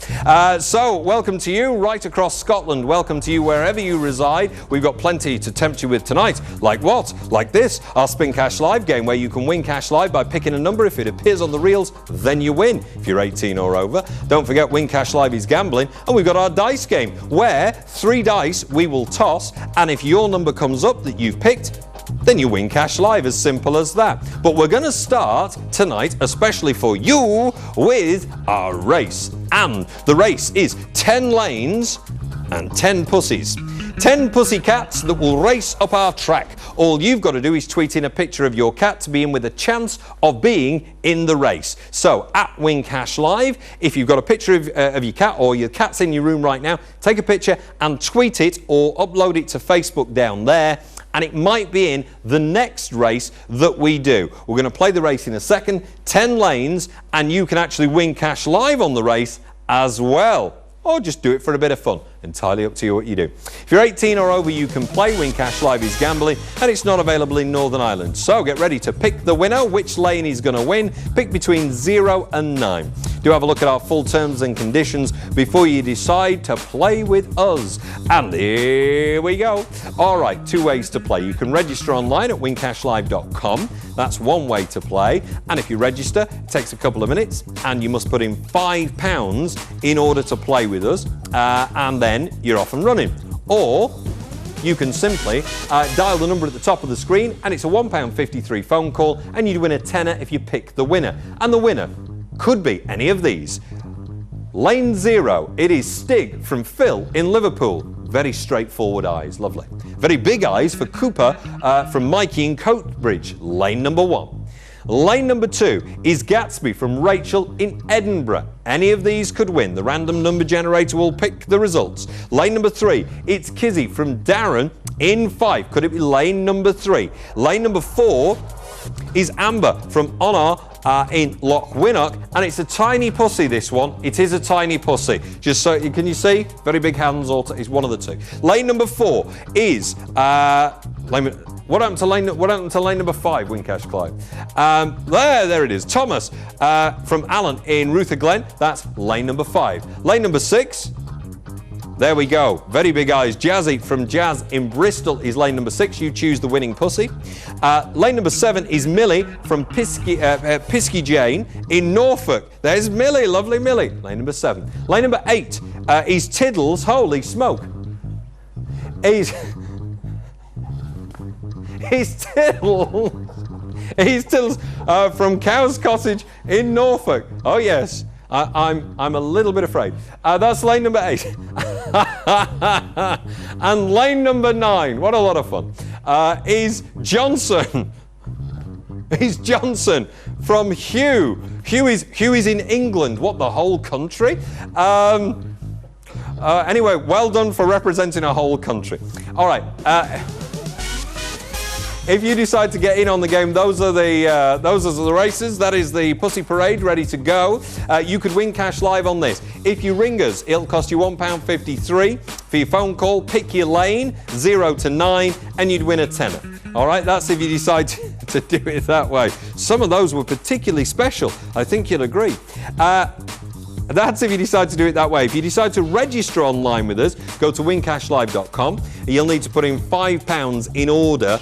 So, welcome to you right across Scotland. Welcome to you wherever you reside. We've got plenty to tempt you with tonight. Like what? Like this, our Spin Cash Live game, where you can win cash live by picking a number. If it appears on the reels, then you win. If you're 18 or over. Don't forget, Win Cash Live is gambling, and we've got our dice game, where 3 dice we will toss, and if your number comes up that you've picked, then you win cash live. As simple as that. But we're going to start tonight, especially for you, with our race. And the race is 10 lanes and 10 pussies. 10 pussy cats that will race up our track. All you've got to do is tweet in a picture of your cat to be in with a chance of being in the race. So, at Wincash Live, if you've got a picture of your cat, or your cat's in your room right now, take a picture and tweet it or upload it to Facebook down there, and it might be in the next race that we do. We're going to play the race in a second, 10 lanes, and you can actually win cash live on the race as well. Or just do it for a bit of fun. Entirely up to you what you do. If you're 18 or over, you can play. Wincash Live is gambling, and it's not available in Northern Ireland. So get ready to pick the winner, which lane is going to win. Pick between 0 and 9. Do have a look at our full terms and conditions before you decide to play with us. And here we go. All right, 2 ways to play. You can register online at wincashlive.com. That's one way to play. And if you register, it takes a couple of minutes, and you must put in £5 in order to play with us. And then you're off and running. Or you can simply dial the number at the top of the screen, and it's a £1.53 phone call, and you'd win a tenner if you pick the winner. And the winner could be any of these. Lane 0, it is Stig from Phil in Liverpool. Very straightforward eyes, lovely. Very big eyes for Cooper from Mikey in Coatbridge. Lane number 1. Lane number 2 is Gatsby from Rachel in Edinburgh. Any of these could win. The random number generator will pick the results. Lane number 3, it's Kizzy from Darren in Fife. Could it be lane number 3? Lane number 4, is Amber from Honor in Loch Winnock, and it's a tiny pussy, this one. It is a tiny pussy. Just so, can you see? Very big hands, it's one of the two. Lane number 4 is, what happened to lane number 5, Wincash Clive? There it is. Thomas from Alan in Ruther Glen. That's lane number 5. Lane number 6. There we go. Very big eyes. Jazzy from Jazz in Bristol is lane number 6. You choose the winning pussy. Lane number 7 is Millie from Pisky Jane in Norfolk. There's Millie. Lovely Millie. Lane number 7. Lane number 8 is Tiddles. Holy smoke. He's Tiddles. He's Tiddles from Cow's Cottage in Norfolk. Oh, yes. I'm a little bit afraid. That's lane number 8. And lane number 9, what a lot of fun, is Johnson. He's Johnson from Hugh. Hugh is in England. What, the whole country? Anyway, well done for representing a whole country. All right. If you decide to get in on the game, those are the races. That is the Pussy Parade ready to go. You could win cash live on this. If you ring us, it'll cost you £1.53 for your phone call. Pick your lane, 0 to 9, and you'd win a tenner. All right, that's if you decide to do it that way. Some of those were particularly special. I think you'll agree. That's if you decide to do it that way. If you decide to register online with us, go to wincashlive.com. You'll need to put in £5 in order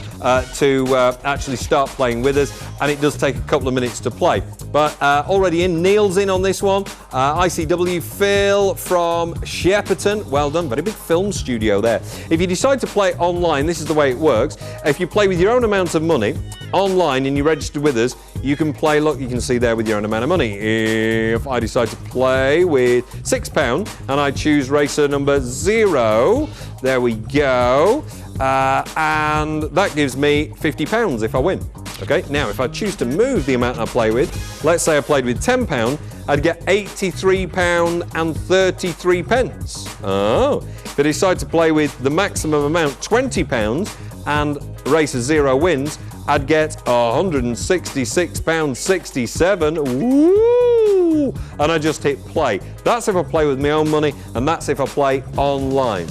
to actually start playing with us, and it does take a couple of minutes to play. But already in, Neil's in on this one. ICW, Phil from Shepperton. Well done, very big film studio there. If you decide to play online, this is the way it works. If you play with your own amount of money online and you register with us, you can play, look, you can see there with your own amount of money. If I decide to play with £6 and I choose racer number 0, there we go, and that gives me £50 if I win. Okay, now if I choose to move the amount I play with, let's say I played with £10, I'd get £83.33. Oh, if I decide to play with the maximum amount, £20, and racer 0 wins, I'd get £166.67. Woo! And I just hit play. That's if I play with my own money, and that's if I play online.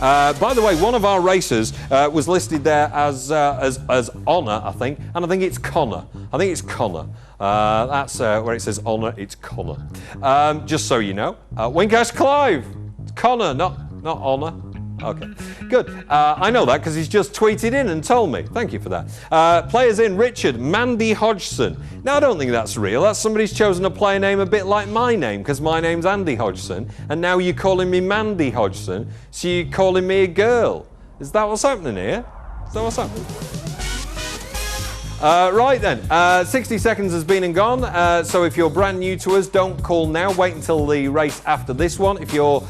By the way, one of our racers was listed there as Honor, I think, and I think it's Connor. I think it's Connor. That's where it says Honor, it's Connor. Just so you know. Wincash Clive, it's Connor, not Honor. Okay, good. I know that because he's just tweeted in and told me. Thank you for that. Players in, Richard, Mandy Hodgson. Now, I don't think that's real. That's somebody's chosen a player name a bit like my name, because my name's Andy Hodgson, and now you're calling me Mandy Hodgson, so you're calling me a girl. Is that what's happening here? Is that what's happening? Right then, 60 seconds has been and gone, so if you're brand new to us, don't call now, wait until the race after this one. If you're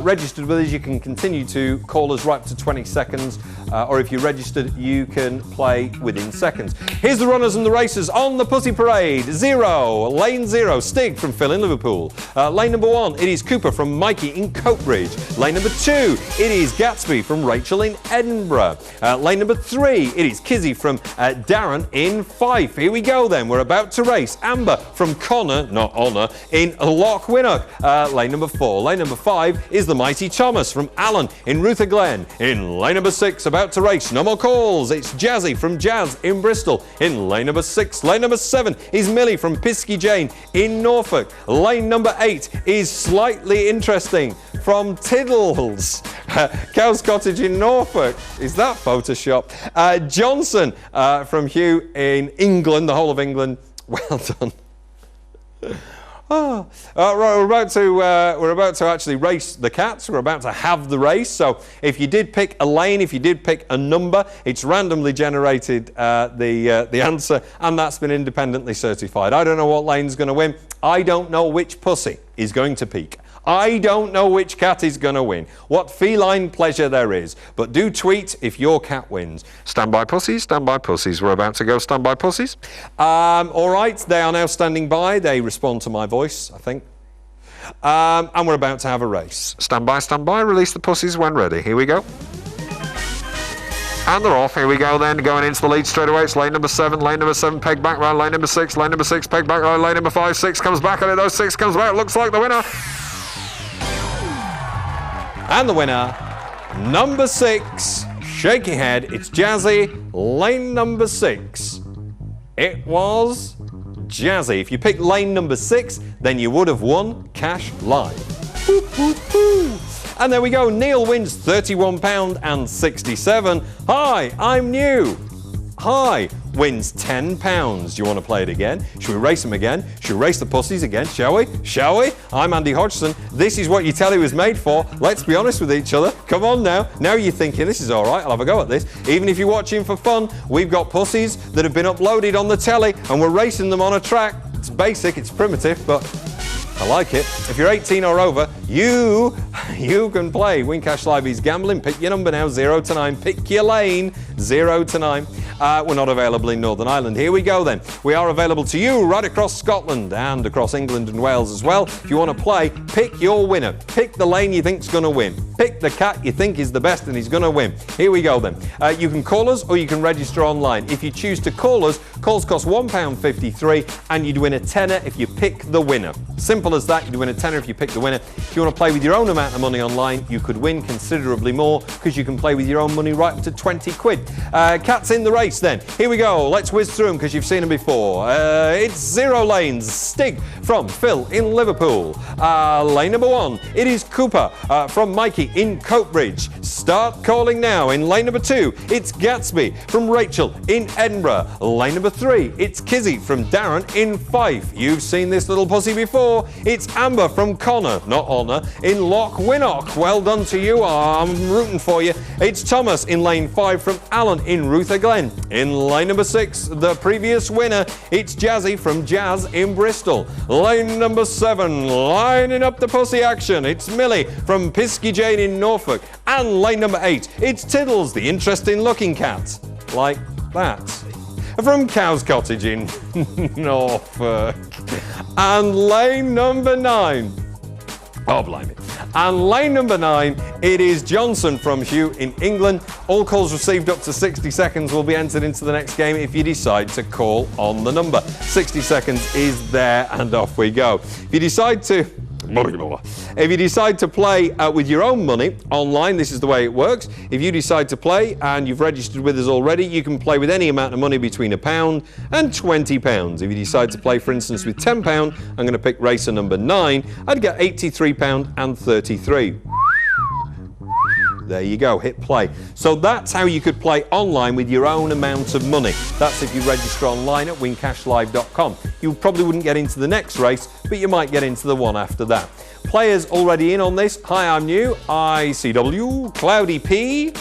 registered with us, you can continue to call us right up to 20 seconds, or if you're registered, you can play within seconds. Here's the runners and the racers on the Pussy Parade. 0, lane 0, Stig from Phil in Liverpool. Lane number 1, it is Cooper from Mikey in Coatbridge. Lane number 2, it is Gatsby from Rachel in Edinburgh. Lane number 3, it is Kizzy from Darren in Fife. Here we go then, we're about to race. Amber from Connor, not Honor, in Loch Winnock. Lane number 4. Lane number 5 is the mighty Thomas from Alan in Ruther Glen. In lane number 6, about to race, no more calls, it's Jazzy from Jazz in Bristol. In lane number 6. Lane number 7 is Millie from Pisky Jane in Norfolk. Lane number 8 is Slightly Interesting from Tiddles, Cow's Cottage in Norfolk. Is that Photoshop? Johnson from Hugh in England, the whole of England. Well done. Right, we're about to actually race the cats. We're about to have the race. So if you did pick a lane, if you did pick a number, it's randomly generated the answer, and that's been independently certified. I don't know what lane's going to win. I don't know which pussy is going to peak. I don't know which cat is going to win, what feline pleasure there is, but do tweet if your cat wins. Stand by pussies, stand by pussies. We're about to go stand by pussies. All right, they are now standing by. They respond to my voice, I think. And we're about to have a race. Stand by, release the pussies when ready. Here we go. And they're off. Here we go then, going into the lead straight away. It's lane number 7, peg back round, lane number 6, peg back round, lane number 5, 6 comes back, and those 6 comes back, looks like the winner. And the winner, number 6, shaking head, it's Jazzy, lane number 6. It was Jazzy. If you picked lane number 6, then you would have won cash live. Woo, woo, woo. And there we go, Neil wins £31.67. Hi, I'm new. Hi wins £10. Do you want to play it again? Should we race them again? Should we race the pussies again? Shall we? Shall we? I'm Andy Hodgson. This is what your telly was made for. Let's be honest with each other. Come on now. Now you're thinking, this is all right, I'll have a go at this. Even if you're watching for fun, we've got pussies that have been uploaded on the telly and we're racing them on a track. It's basic, it's primitive, but I like it. If you're 18 or over, you can play. Win Cash Live is gambling. Pick your number now, 0 to 9. Pick your lane, 0 to 9. We're not available in Northern Ireland. Here we go then. We are available to you right across Scotland and across England and Wales as well. If you want to play, pick your winner. Pick the lane you think's going to win. Pick the cat you think is the best and he's going to win. Here we go then. You can call us or you can register online. If you choose to call us, calls cost £1.53 and you'd win a tenner if you pick the winner. Simple as that. You'd win a tenner if you pick the winner. If you want to play with your own amount of money online, you could win considerably more because you can play with your own money right up to 20 quid. Cats in the race then. Here we go. Let's whiz through them because you've seen them before. It's 0 lanes. Stig from Phil in Liverpool. Lane number 1. It is Cooper from Mikey in Coatbridge. Start calling now. In lane number 2, it's Gatsby from Rachel in Edinburgh. Lane number 3, it's Kizzy from Darren in Fife. You've seen this little pussy before. It's Amber from Connor, not Honor, in Loch Winnock. Well done to you. I'm rooting for you. It's Thomas in lane 5 from Alan in Ruther Glen. In lane number 6, the previous winner, it's Jazzy from Jazz in Bristol. Lane number 7, lining up the pussy action, it's Millie from Pisky Jane in Norfolk. And lane number 8, it's Tiddles, the interesting looking cat. Like that. From Cow's Cottage in Norfolk. And lane number 9. Oh, blimey. And lane number 9, it is Johnson from Hugh in England. All calls received up to 60 seconds will be entered into the next game if you decide to call on the number. 60 seconds is there and off we go. If you decide to play with your own money online, this is the way it works. If you decide to play and you've registered with us already, you can play with any amount of money between £1 and £20. If you decide to play, for instance, with £10, I'm going to pick racer number 9, I'd get £83.33. There you go, hit play. So that's how you could play online with your own amount of money. That's if you register online at wincashlive.com. You probably wouldn't get into the next race, but you might get into the one after that. Players already in on this. Hi, I'm new. ICW, Cloudy P.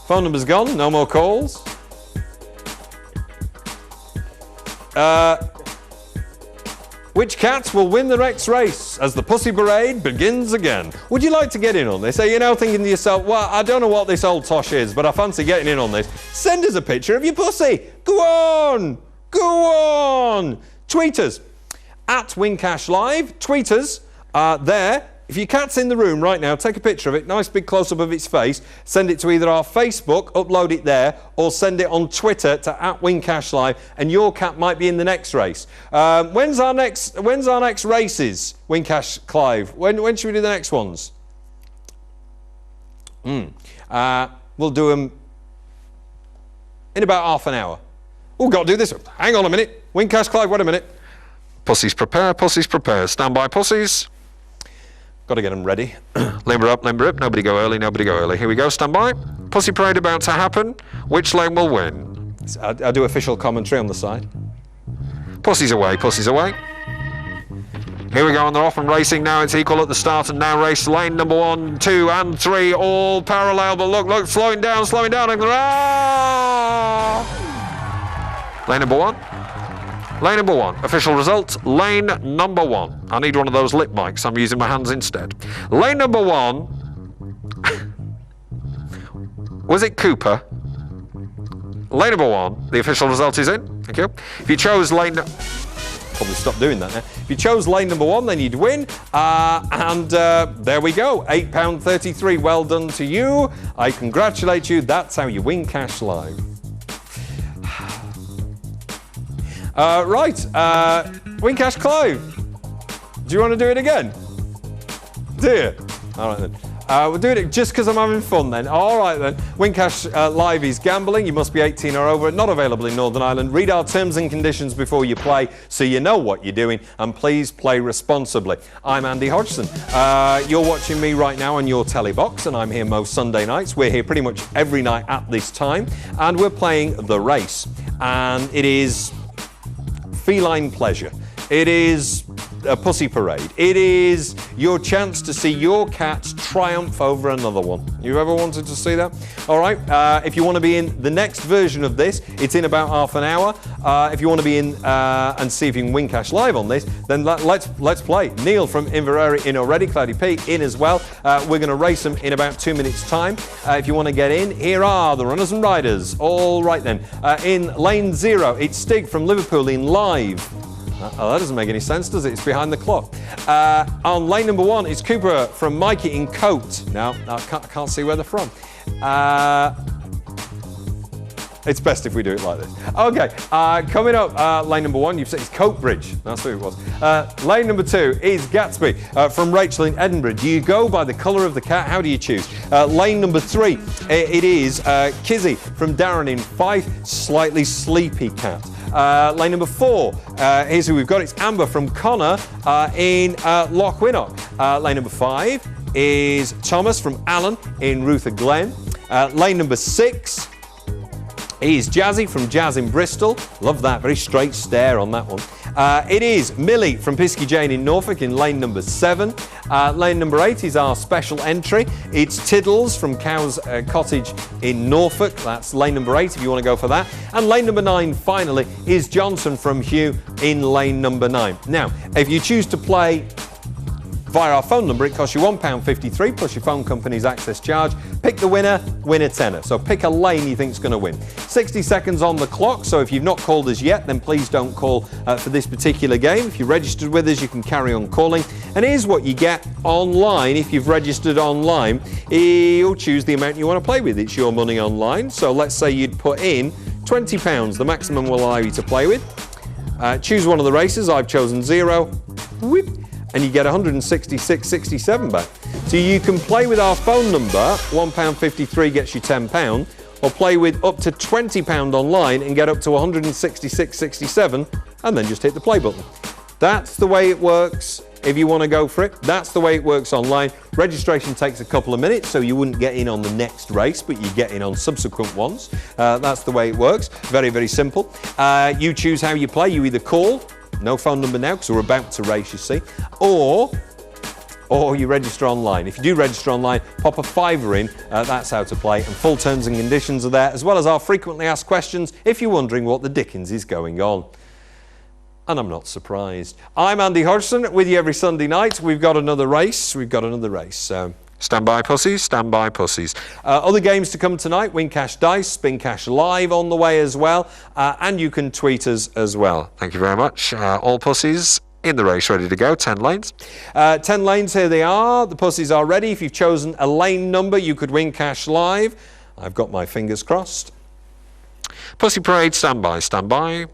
Phone number's gone, no more calls. Which cats will win the next race as the pussy parade begins again? Would you like to get in on this? Are you now thinking to yourself, well, I don't know what this old tosh is, but I fancy getting in on this. Send us a picture of your pussy. Go on. Go on. Tweet us at Wincash Live. Tweet us there. If your cat's in the room right now, take a picture of it, nice big close-up of its face, send it to either our Facebook, upload it there, or send it on Twitter to @WinCashLive, and your cat might be in the next race. When's our next races, Wincash Clive? When should we do the next ones? We'll do them in about half an hour. Oh, got to do this. Hang on a minute. Wincash Clive, wait a minute. Pussies prepare, stand by pussies. Got to get them ready. Limber up, nobody go early, Here we go, stand by. Pussy parade about to happen. Which lane will win? I do official commentary on the side. Pussies away. Here we go, and they're off and racing now. It's equal at the start and now race lane number 1, 2 and 3, all parallel, but look, slowing down. Lane number 1. Lane number 1, official result, lane number 1. I need one of those lip mics, I'm using my hands instead. Lane number 1, was it Cooper? Lane number 1, the official result is in, thank you. If you chose lane probably stop doing that now. If you chose lane number 1, then you'd win. There we go, £8.33. Well done to you. I congratulate you. That's how you win cash live. Win cash Clive. Do you want to do it again? Do you? All right then. We're doing it just because I'm having fun then. All right then. Wincash Live is gambling. You must be 18 or over. Not available in Northern Ireland. Read our terms and conditions before you play so you know what you're doing, and please play responsibly. I'm Andy Hodgson. You're watching me right now on your telly box, and I'm here most Sunday nights. We're here pretty much every night at this time, and we're playing The Race. And it is feline pleasure. It is a pussy parade. It is your chance to see your cat triumph over another one. You ever wanted to see that? All right, if you want to be in the next version of this, it's in about half an hour. If you want to be in and see if you can win cash live on this, then let's play. Neil from Inverary in already, Cloudy P in as well. We're going to race them in about 2 minutes' time. If you want to get in, here are the runners and riders. All right then. In lane 0, it's Stig from Liverpool in live. Oh, that doesn't make any sense, does it? It's behind the clock. On lane number 1, it's Cooper from Mikey in Coat. No, I can't see where they're from. It's best if we do it like this. Okay, coming up, lane number 1, you've said it's Coatbridge. That's what it was. Lane number 2 is Gatsby from Rachel in Edinburgh. Do you go by the colour of the cat? How do you choose? Lane number 3, it is Kizzy from Darren in Fife. Slightly sleepy cat. Lane number 4, here's who we've got. It's Amber from Connor in Loch Winnock. Lane number 5 is Thomas from Alan in Ruther Glen. Lane number 6 is Jazzy from Jazz in Bristol. Love that, very straight stare on that one. It is Millie from Pisky Jane in Norfolk in lane number 7. Lane number 8 is our special entry. It's Tiddles from Cow's Cottage in Norfolk. That's lane number 8 if you want to go for that. And lane number 9, finally, is Johnson from Hugh in lane number 9. Now, if you choose to play via our phone number, it costs you £1.53 plus your phone company's access charge. Pick the winner, win a tenner. So pick a lane you think's going to win. 60 seconds on the clock, so if you've not called us yet, then please don't call for this particular game. If you're registered with us, you can carry on calling. And here's what you get online if you've registered online. You'll choose the amount you want to play with. It's your money online. So let's say you'd put in £20, the maximum we'll allow you to play with. Choose one of the races. I've chosen 0. Whip. And you get 166.67 back. So you can play with our phone number, £1.53 gets you £10, or play with up to £20 online and get up to 166.67, and then just hit the play button. That's the way it works if you want to go for it. That's the way it works online. Registration takes a couple of minutes, so you wouldn't get in on the next race, but you get in on subsequent ones. That's the way it works. Very, very simple. You choose how you play. You either call, no phone number now because we're about to race, you see, or you register online. If you do register online, pop a £5 in, that's how to play, and full terms and conditions are there, as well as our frequently asked questions if you're wondering what the dickens is going on. And I'm not surprised. I'm Andy Hodgson with you every Sunday night. We've got another race. Stand by, pussies. Stand by, pussies. Other games to come tonight, Win Cash Dice, Spin Cash Live on the way as well, and you can tweet us as well. Thank you very much. All pussies in the race, ready to go. 10 lanes. 10 lanes, here they are. The pussies are ready. If you've chosen a lane number, you could win cash live. I've got my fingers crossed. Pussy Parade, stand by, stand by.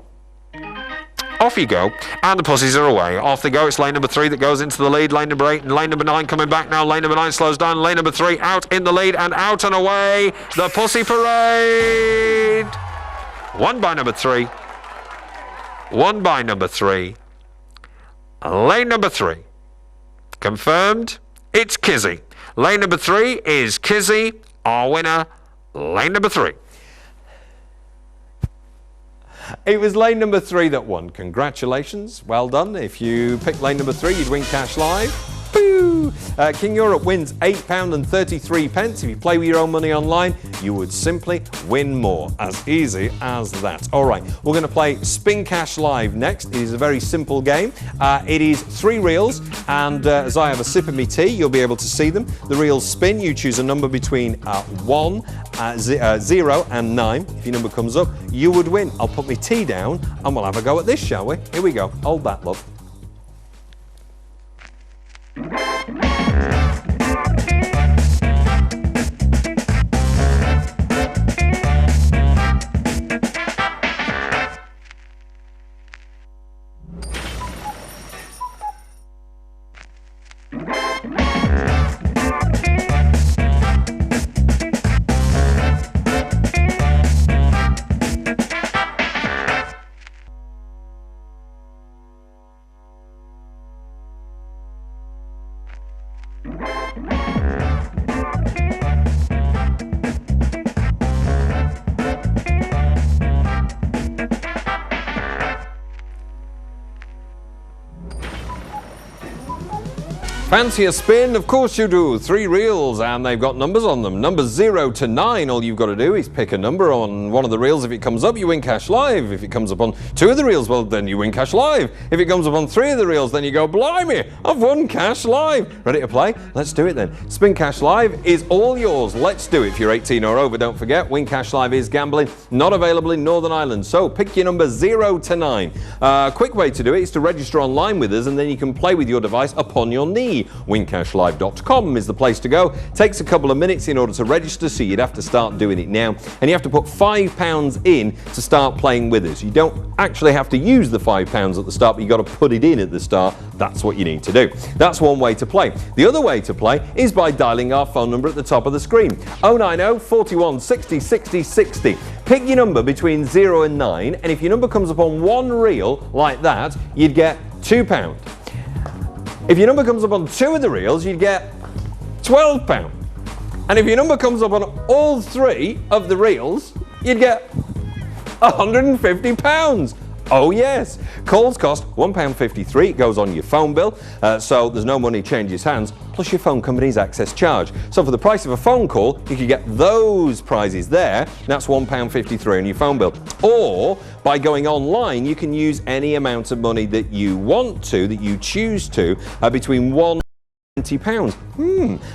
Off you go, and the pussies are away. Off they go. It's lane number 3 that goes into the lead. Lane number 8 and lane number 9 coming back now. Lane number 9 slows down. Lane number 3 out in the lead and out and away. The Pussy Parade. One by number 3. One by number 3. Lane number 3. Confirmed. It's Kizzy. Lane number 3 is Kizzy, our winner. Lane number 3. It was lane number 3 that won. Congratulations. Well done. If you picked lane number 3, you'd win cash live. Boo! King Europe wins £8.33. If you play with your own money online, you would simply win more. As easy as that. All right, we're going to play Spin Cash Live next. It is a very simple game. It is 3 reels, and as I have a sip of me tea, you'll be able to see them. The reels spin. You choose a number between 1, 0 and 9. If your number comes up, you would win. I'll put my tea down and we'll have a go at this, shall we? Here we go. Hold that, love. Fancy a spin? Of course you do. 3 reels and they've got numbers on them. Numbers 0 to 9. All you've got to do is pick a number on one of the reels. If it comes up, you win cash live. If it comes up on 2 of the reels, well, then you win cash live. If it comes up on 3 of the reels, then you go, blimey, I've won cash live. Ready to play? Let's do it then. Spin Cash Live is all yours. Let's do it. If you're 18 or over, don't forget, Win Cash Live is gambling, not available in Northern Ireland. So pick your number 0 to 9. Quick way to do it is to register online with us, and then you can play with your device upon your knee. WinCashLive.com is the place to go. Takes a couple of minutes in order to register, so you'd have to start doing it now. And you have to put £5 in to start playing with us. You don't actually have to use the £5 at the start, but you've got to put it in at the start. That's what you need to do. That's one way to play. The other way to play is by dialing our phone number at the top of the screen. 090 41 60 60 60. Pick your number between 0 and 9, and if your number comes up on 1 reel like that, you'd get £2. If your number comes up on 2 of the reels, you'd get £12. And if your number comes up on all 3 of the reels, you'd get £150. Oh yes. Calls cost £1.53. It goes on your phone bill, so there's no money changes hands, plus your phone company's access charge. So for the price of a phone call, you could get those prizes there. That's £1.53 on your phone bill. Or by going online, you can use any amount of money that you want to, that you choose to, between £1 and £20.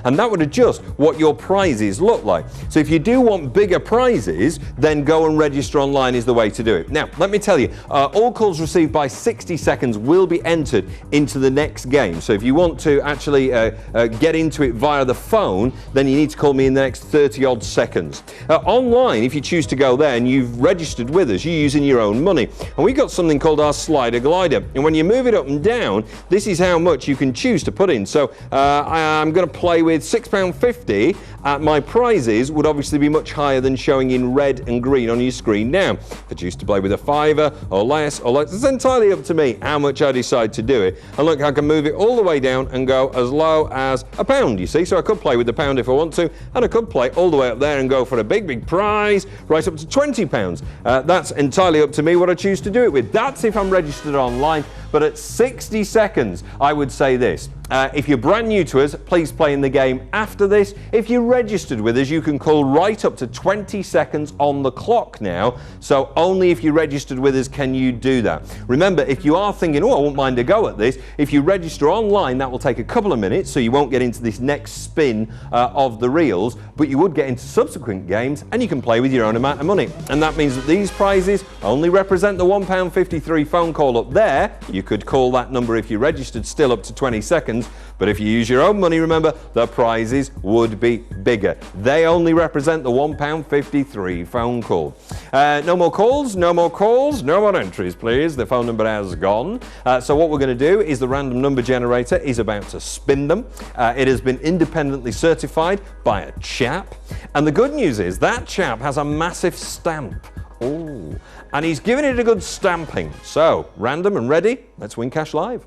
And that would adjust what your prizes look like. So if you do want bigger prizes, then go and register online is the way to do it. Now, let me tell you, all calls received by 60 seconds will be entered into the next game. So if you want to actually get into it via the phone, then you need to call me in the next 30 odd seconds. Online, if you choose to go there and you've registered with us, you're using your own money. And we've got something called our slider glider. And when you move it up and down, this is how much you can choose to put in. So I'm going to play with £6.50. My prizes would obviously be much higher than showing in red and green on your screen now. If I choose to play with a £5 or less, it's entirely up to me how much I decide to do it. And look, I can move it all the way down and go as low as £1, you see. So I could play with the £1 if I want to, and I could play all the way up there and go for a big prize right up to £20. That's entirely up to me what I choose to do it with. That's if I'm registered online. But at 60 seconds, I would say this. If you're brand new to us, please play in the game after this. If you're registered with us, you can call right up to 20 seconds on the clock now. So only if you're registered with us can you do that. Remember, if you are thinking, oh, I won't mind a go at this, if you register online, that will take a couple of minutes, so you won't get into this next spin of the reels, but you would get into subsequent games, and you can play with your own amount of money. And that means that these prizes only represent the £1.53 phone call up there. You could call that number if you registered still up to 20 seconds, but if you use your own money, remember, the prizes would be bigger. They only represent the £1.53 phone call. No more calls, no more calls, no more entries, please. The phone number has gone. So what we're going to do is the random number generator is about to spin them. It has been independently certified by a chap. And the good news is that chap has a massive stamp. Oh, and he's giving it a good stamping. So, random and ready, let's win cash live.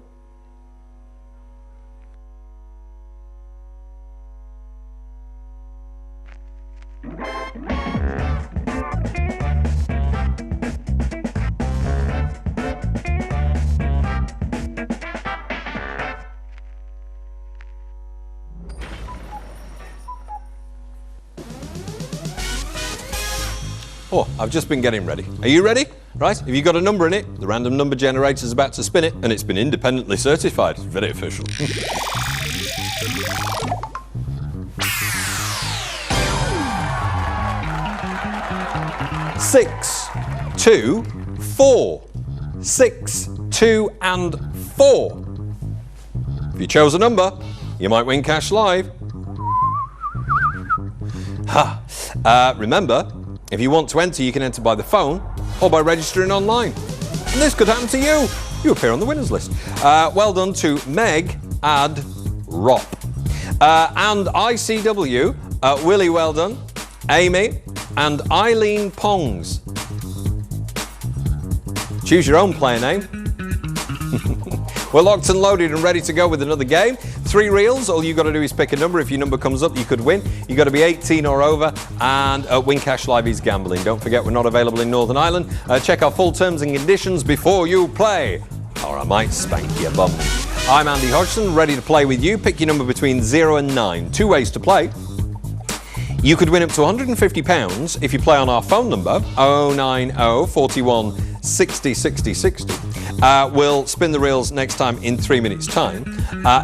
Oh, I've just been getting ready. Are you ready? Right, if you've got a number in it, the random number generator is about to spin it, and it's been independently certified. Very official. 6, 2, 4. 6, 2, and 4. If you chose a number, you might win cash live. Remember, if you want to enter, you can enter by the phone or by registering online. And this could happen to you. You appear on the winners list. Well done to Meg and Rob. And ICW, Willie, well done. Amy and Eileen Pongs. Choose your own player name. We're locked and loaded and ready to go with another game. 3 reels. All you've got to do is pick a number. If your number comes up, you could win. You've got to be 18 or over, and Win Cash Live is gambling. Don't forget, we're not available in Northern Ireland. Check our full terms and conditions before you play, or I might spank your bum. I'm Andy Hodgson, ready to play with you. Pick your number between 0 and 9. 2 ways to play. You could win up to £150 if you play on our phone number, 090 41 60 60 60. We'll spin the reels next time in 3 minutes' time.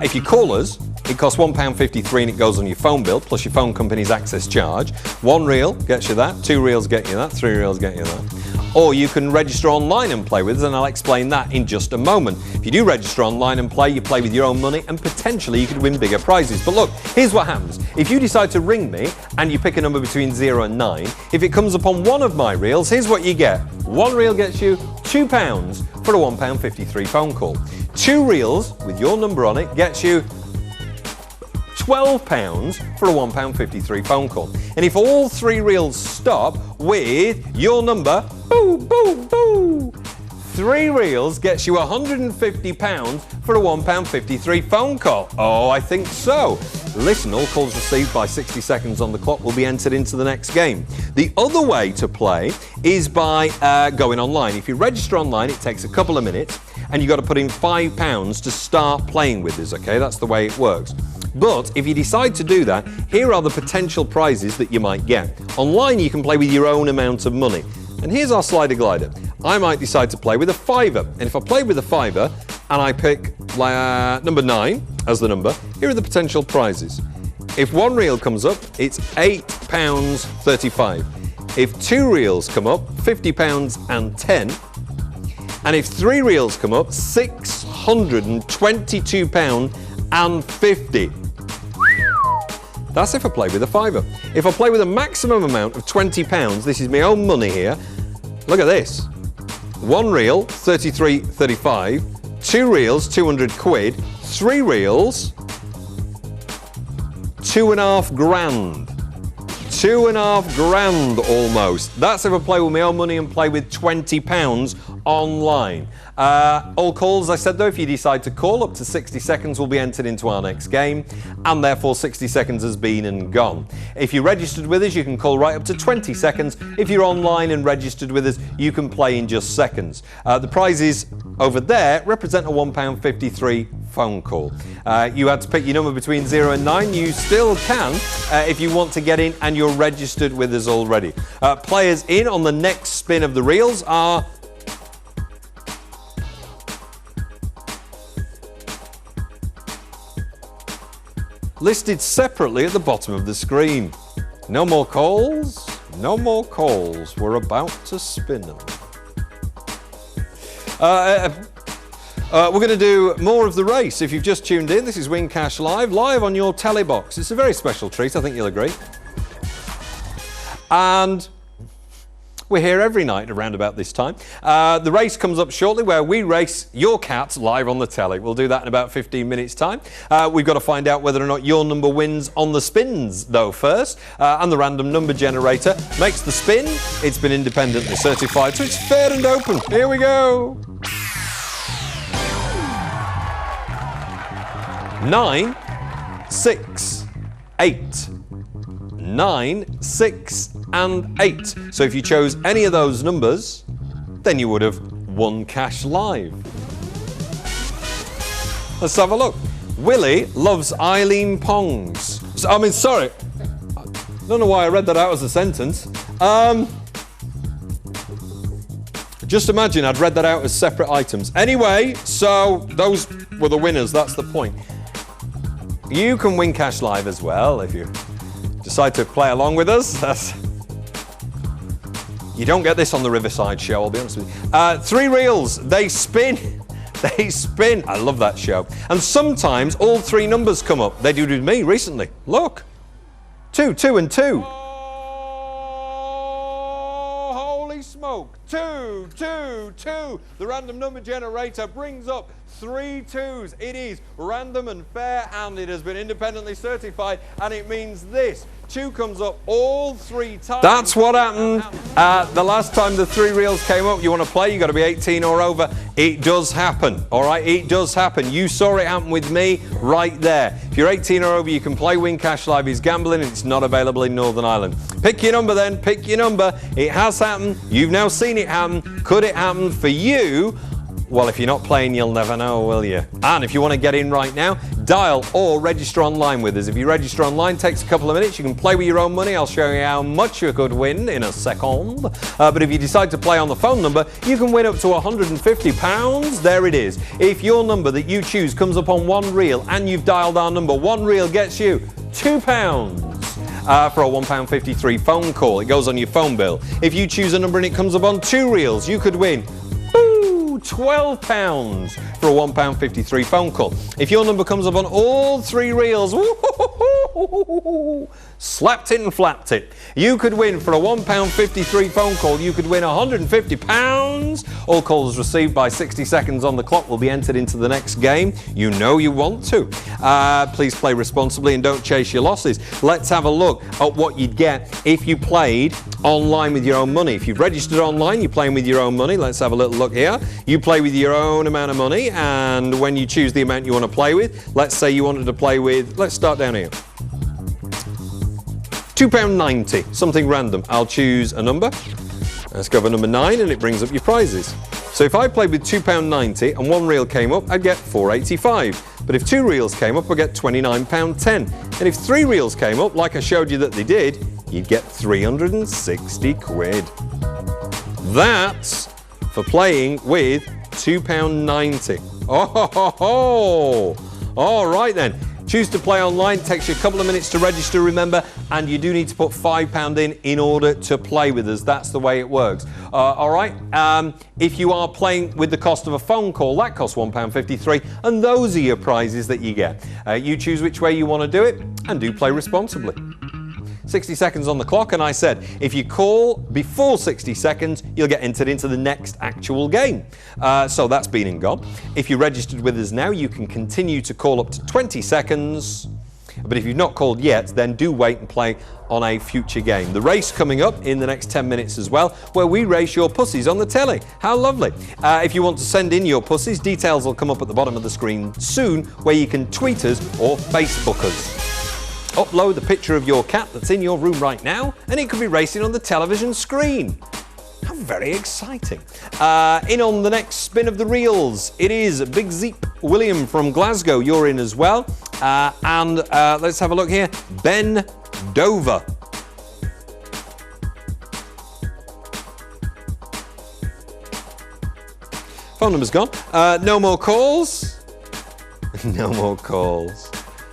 If you call us, it costs £1.53 and it goes on your phone bill, plus your phone company's access charge. 1 reel gets you that, 2 reels get you that, 3 reels get you that. Or you can register online and play with us, and I'll explain that in just a moment. If you do register online and play, you play with your own money, and potentially you could win bigger prizes. But look, here's what happens. If you decide to ring me and you pick a number between 0 and 9, if it comes up on one of my reels, here's what you get. 1 reel gets you £2 for a £1.53 phone call. 2 reels with your number on it gets you £12 for a £1.53 phone call. And if all 3 reels stop with your number, boo, boo, boo, 3 reels gets you £150 for a £1.53 phone call. Oh, I think so. Listen, all calls received by 60 seconds on the clock will be entered into the next game. The other way to play is by going online. If you register online, it takes a couple of minutes, and you've got to put in £5 to start playing with us, okay? That's the way it works. But if you decide to do that, here are the potential prizes that you might get. Online, you can play with your own amount of money. And here's our slider glider. I might decide to play with a £5. And if I play with a £5 and I pick number 9 as the number, here are the potential prizes. If 1 reel comes up, it's £8.35. If 2 reels come up, £50 and 10. And if 3 reels come up, £622 and 50. That's if I play with a £5. If I play with a maximum amount of £20, this is my own money here. Look at this. 1 reel, 33.35. 2 reels, 200 quid. 3 reels, £2.5 grand. £2.5 grand almost. That's if I play with my own money and play with £20 online. All calls, I said though, if you decide to call, up to 60 seconds will be entered into our next game, and therefore 60 seconds has been and gone. If you're registered with us, you can call right up to 20 seconds. If you're online and registered with us, you can play in just seconds. The prizes over there represent a £1.53 phone call. You had to pick your number between 0 and 9. You still can if you want to get in and you're registered with us already. Players in on the next spin of the reels are listed separately at the bottom of the screen. No more calls, no more calls. We're about to spin them. We're going to do more of the race. If you've just tuned in, this is Win Cash Live on your telly box. It's a very special treat, I think you'll agree. And we're here every night around about this time. The race comes up shortly where we race your cat live on the telly. We'll do that in about 15 minutes' time. We've got to find out whether or not your number wins on the spins, though, first. And the random number generator makes the spin. It's been independently certified, so it's fair and open. Here we go. 9, 6, 8. 9, 6, and 8. So if you chose any of those numbers, then you would have won cash live. Let's have a look. Willie loves Eileen Pongs. Sorry. I don't know why I read that out as a sentence. Just imagine I'd read that out as separate items. Anyway, so those were the winners. That's the point. You can win cash live as well if you decide to play along with us. You don't get this on the Riverside show, I'll be honest with you. 3 reels, they spin. They spin. I love that show. And sometimes all 3 numbers come up. They did with me recently. Look. 2, 2, and 2. Oh, holy smoke. 2, 2, 2. The random number generator brings up 3 2s. It is random and fair, and it has been independently certified, and it means this. 2 comes up all 3 times. That's what happened the last time the 3 reels came up. You want to play, you got to be 18 or over. It does happen, all right? It does happen. You saw it happen with me right there. If you're 18 or over, you can play. Win Cash Live is gambling. It's not available in Northern Ireland. Pick your number then. Pick your number. It has happened. You've now seen it happen. Could it happen for you? Well, if you're not playing, you'll never know, will you? And if you want to get in right now, dial or register online with us. If you register online, it takes a couple of minutes. You can play with your own money. I'll show you how much you could win in a second. But if you decide to play on the phone number, you can win up to £150. There it is. If your number that you choose comes up on 1 reel and you've dialed our number, 1 reel gets you £2. For a £1.53 phone call. It goes on your phone bill. If you choose a number and it comes up on 2 reels, you could win £12 for a £1.53 phone call. If your number comes up on all 3 reels, slapped it and flapped it. You could win for a £1.53 phone call. You could win £150. All calls received by 60 seconds on the clock will be entered into the next game. You know you want to. Please play responsibly and don't chase your losses. Let's have a look at what you'd get if you played online with your own money. If you've registered online, you're playing with your own money. Let's have a little look here. You play with your own amount of money, and when you choose the amount you want to play with, let's say you wanted to play with, let's start down here. £2.90, something random. I'll choose a number. Let's go for number 9, and it brings up your prizes. So if I played with £2.90 and 1 reel came up, I'd get £4.85. But if 2 reels came up, I'd get £29.10. And if 3 reels came up, like I showed you that they did, you'd get 360 quid. That's for playing with £2.90. Oh, ho, ho, ho. All right then. Choose to play online. It takes you a couple of minutes to register, remember, and you do need to put £5 in order to play with us. That's the way it works. All right. If you are playing with the cost of a phone call, that costs £1.53, and those are your prizes that you get. You choose which way you want to do it, and do play responsibly. 60 seconds on the clock, and I said if you call before 60 seconds, you'll get entered into the next actual game. So that's been and gone. If you're registered with us now, you can continue to call up to 20 seconds. But if you've not called yet, then do wait and play on a future game. The race coming up in the next 10 minutes as well, where we race your pussies on the telly. How lovely. If you want to send in your pussies, details will come up at the bottom of the screen soon, where you can tweet us or Facebook us. Upload the picture of your cat that's in your room right now, and it could be racing on the television screen. How very exciting. In on the next spin of the reels, it is Big Zeep William from Glasgow. You're in as well. And let's have a look here. Ben Dover. Phone number's gone. No more calls. No more calls.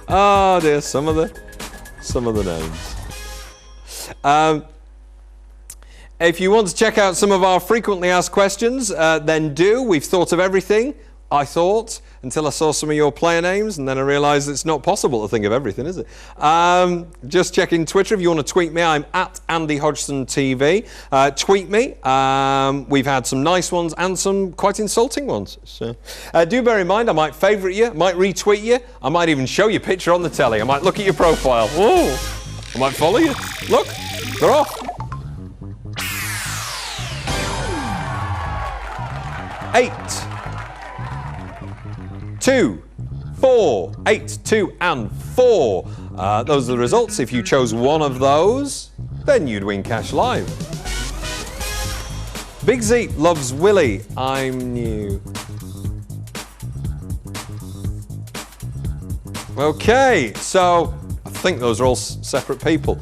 Oh dear, some of the names. If you want to check out some of our frequently asked questions, then do. We've thought of everything, I thought, until I saw some of your player names, and then I realised it's not possible to think of everything, is it? Just checking Twitter. If you want to tweet me, I'm at Andy Hodgson TV. Tweet me. We've had some nice ones and some quite insulting ones. So, do bear in mind, I might favourite you, I might retweet you, I might even show you a picture on the telly. I might look at your profile. Whoa! I might follow you. Look, they're off. 8, 2, 4, 8, 2, and 4. Those are the results. If you chose one of those, then you'd win cash live. Big Z loves Willie. I'm new. Okay, so I think those are all separate people.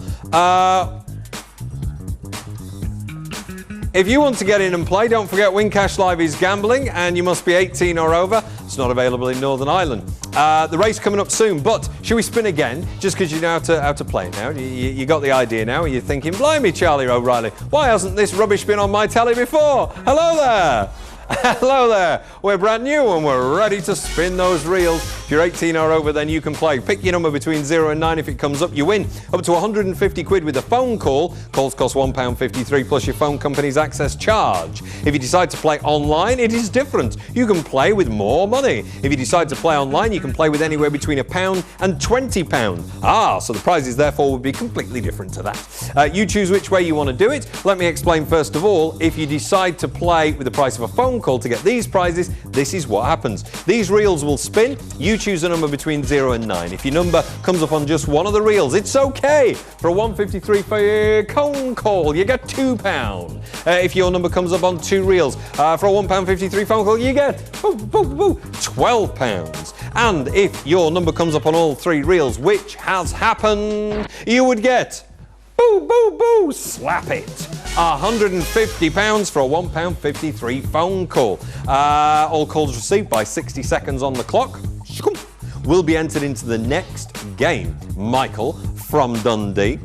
If you want to get in and play, don't forget Win Cash Live is gambling and you must be 18 or over. It's not available in Northern Ireland. The race coming up soon, but should we spin again just because you know how to play it now? You got the idea now and you're thinking, blimey, Charlie O'Reilly, why hasn't this rubbish been on my telly before? Hello there. Hello there, we're brand new and we're ready to spin those reels. If you're 18 or over, then you can play. Pick your number between 0 and 9. If it comes up, you win. Up to 150 quid with a phone call. Calls cost £1.53 plus your phone company's access charge. If you decide to play online, it is different. You can play with more money. If you decide to play online, you can play with anywhere between £1 and £20. So the prizes therefore would be completely different to that. You choose which way you want to do it. Let me explain first of all, if you decide to play with the price of a phone call to get these prizes, this is what happens. These reels will spin. You choose a number between 0 and 9. If your number comes up on just one of the reels, it's okay. For a 153 phone call, you get £2. If your number comes up on 2 reels, for a £1.53 phone call, you get £12. And if your number comes up on all 3 reels, which has happened, you would get slap it. £150 for a £1.53 phone call. All calls received by 60 seconds on the clock will be entered into the next game. Michael from Dundee.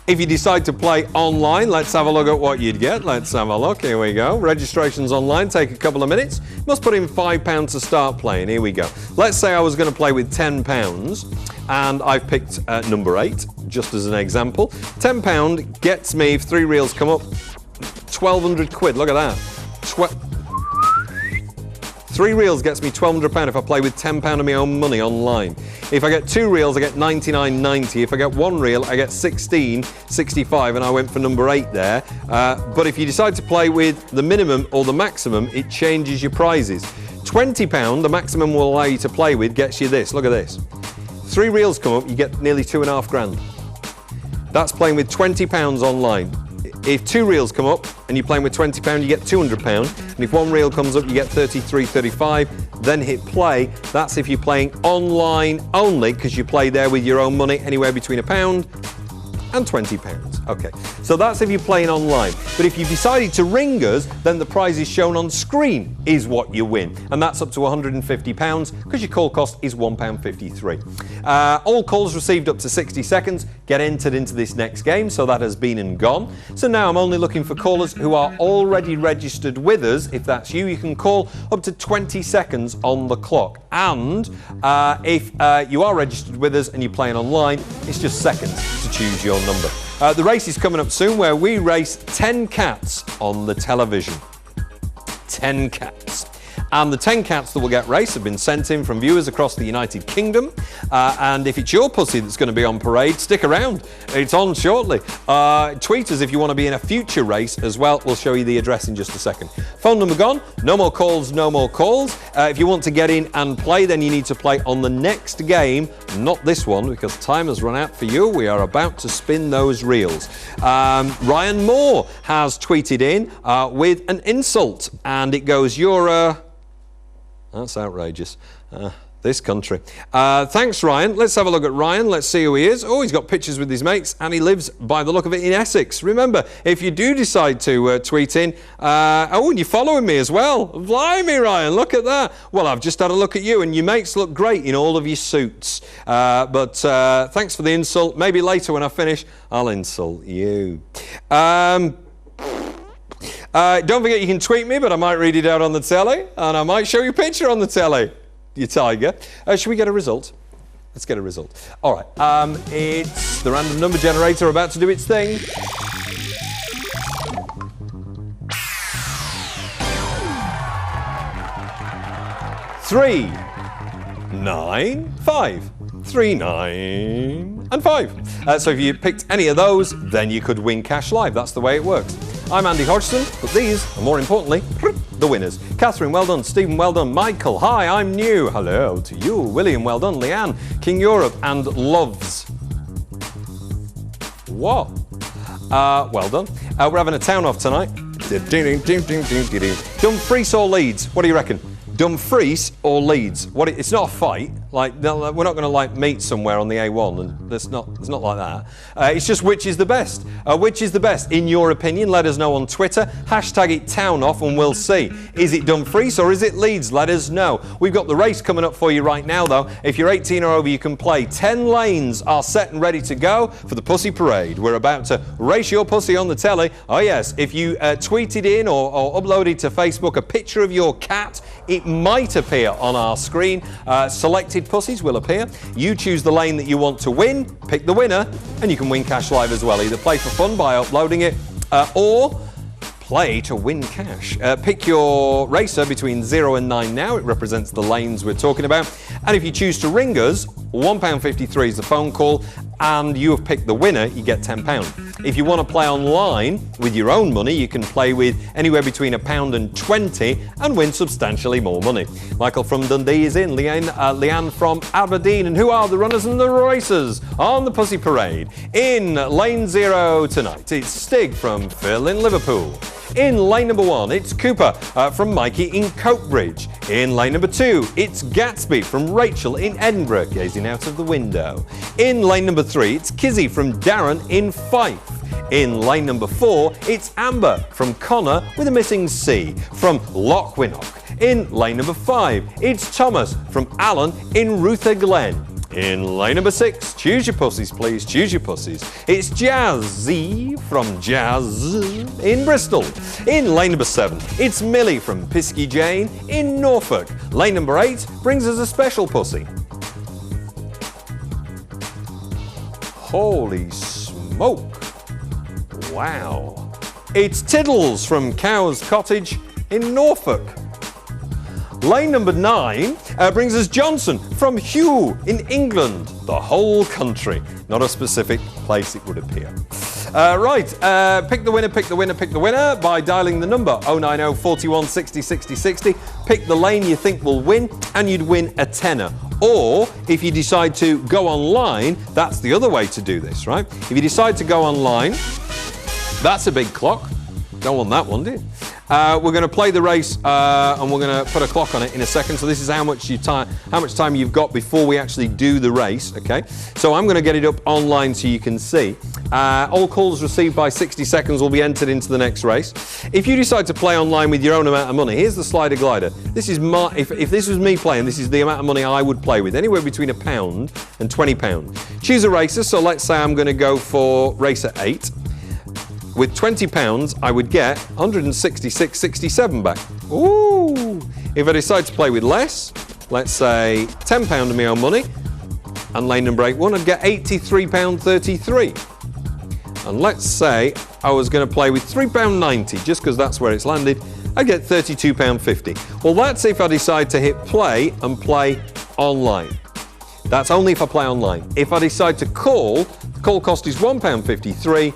If you decide to play online, let's have a look at what you'd get. Let's have a look. Here we go. Registrations online take a couple of minutes. Must put in £5 to start playing. Here we go. Let's say I was going to play with £10 and I've picked number 8, just as an example. £10 gets me, if 3 reels come up, 1,200 quid. Look at that. 3 reels gets me £1,200 if I play with £10 of my own money online. If I get 2 reels, I get $99.90. If I get 1 reel, I get $16.65, and I went for number 8 there. But if you decide to play with the minimum or the maximum, it changes your prizes. £20, the maximum will allow you to play with, gets you this. Look at this. 3 reels come up, you get nearly £2.5 grand. That's playing with £20 online. If 2 reels come up and you're playing with £20, you get £200. And if 1 reel comes up, you get $33.35. Then hit play. That's if you're playing online only, because you play there with your own money, anywhere between £1 and £20. Okay, so that's if you're playing online. But if you've decided to ring us, then the prize is shown on screen is what you win. And that's up to £150 because your call cost is £1.53. All calls received up to 60 seconds get entered into this next game, so that has been and gone. So now I'm only looking for callers who are already registered with us. If that's you, you can call up to 20 seconds on the clock. And if you are registered with us and you're playing online, it's just seconds to choose your number. The race is coming up soon where we race 10 cats on the television. 10 cats. And the 10 cats that will get raced have been sent in from viewers across the United Kingdom. And if it's your pussy that's going to be on parade, stick around. It's on shortly. Tweet us if you want to be in a future race as well. We'll show you the address in just a second. Phone number gone. No more calls, no more calls. If you want to get in and play, then you need to play on the next game, not this one, because time has run out for you. We are about to spin those reels. Ryan Moore has tweeted in with an insult, and it goes, That's outrageous. This country. Thanks, Ryan. Let's have a look at Ryan. Let's see who he is. Oh, he's got pictures with his mates, and he lives, by the look of it, in Essex. Remember, if you do decide to tweet in, and you're following me as well. Blimey, Ryan, look at that. Well, I've just had a look at you, and your mates look great in all of your suits. But thanks for the insult. Maybe later when I finish, I'll insult you. Don't forget you can tweet me, but I might read it out on the telly, and I might show you a picture on the telly. You tiger. Should we get a result? Let's get a result. All right. It's the random number generator about to do its thing. 3, 9, 5. 3, 9 and 5. So if you picked any of those, then you could win cash live. That's the way it works. I'm Andy Hodgson, but these are more importantly the winners. Catherine, well done. Stephen, well done. Michael, hi, I'm new. Hello to you. William, well done. Leanne, King Europe, and Loves. What? Well done. We're having a town off tonight. Dumfries or Leeds? What do you reckon? Dumfries or Leeds? It's not a fight. Like, we're not going to like meet somewhere on the A1, and it's not like that. It's just which is the best. Which is the best in your opinion? Let us know on Twitter. Hashtag it TownOff, and we'll see. Is it Dumfries or is it Leeds? Let us know. We've got the race coming up for you right now, though. If you're 18 or over, you can play. 10 lanes are set and ready to go for the Pussy Parade. We're about to race your pussy on the telly. Oh yes, if you tweeted in or uploaded to Facebook a picture of your cat, it might appear on our screen. Selected pussies will appear. You choose the lane that you want to win, pick the winner, and you can win cash live as well. Either play for fun by uploading it, or play to win cash. Pick your racer between 0 and 9 now. It represents the lanes we're talking about. And if you choose to ring us, £1.53 is the phone call, and you have picked the winner, you get £10. If you want to play online with your own money, you can play with anywhere between £1 and 20 and win substantially more money. Michael from Dundee is in, Leanne from Aberdeen, and who are the runners and the racers on the Pussy Parade? In lane 0 tonight, it's Stig from Phil in Liverpool. In lane number 1, it's Cooper from Mikey in Coatbridge. In lane number 2, it's Gatsby from Rachel in Edinburgh, gazing out of the window. In lane number 3, it's Kizzy from Darren in Fife. In lane number 4, it's Amber from Connor with a missing C from Lochwinnock. In lane number 5, it's Thomas from Alan in Ruther Glen. In lane number 6, choose your pussies, please, choose your pussies. It's Jazzy from Jazz in Bristol. In lane number 7, it's Millie from Pisky Jane in Norfolk. Lane number 8 brings us a special pussy. Holy smoke. Wow. It's Tiddles from Cow's Cottage in Norfolk. Lane number 9 brings us Johnson from Hugh in England. The whole country, not a specific place it would appear. Pick the winner, pick the winner, pick the winner by dialing the number 090 41 60 60 60. Pick the lane you think will win, and you'd win a tenner. Or if you decide to go online, that's the other way to do this, right? If you decide to go online, that's a big clock. Don't want that one, do you? We're going to play the race, and we're going to put a clock on it in a second. So this is how much time you've got before we actually do the race. Okay. So I'm going to get it up online so you can see. All calls received by 60 seconds will be entered into the next race. If you decide to play online with your own amount of money, here's the slider glider. This is if this was me playing, this is the amount of money I would play with, anywhere between £1 and £20. Choose a racer. So let's say I'm going to go for racer 8. With £20, I would get 166.67 back. Ooh! If I decide to play with less, let's say £10 of my own money, and lane number 8 I'd get £83.33. And let's say I was going to play with £3.90, just because that's where it's landed, I'd get £32.50. Well, that's if I decide to hit play and play online. That's only if I play online. If I decide to call, the call cost is £1.53.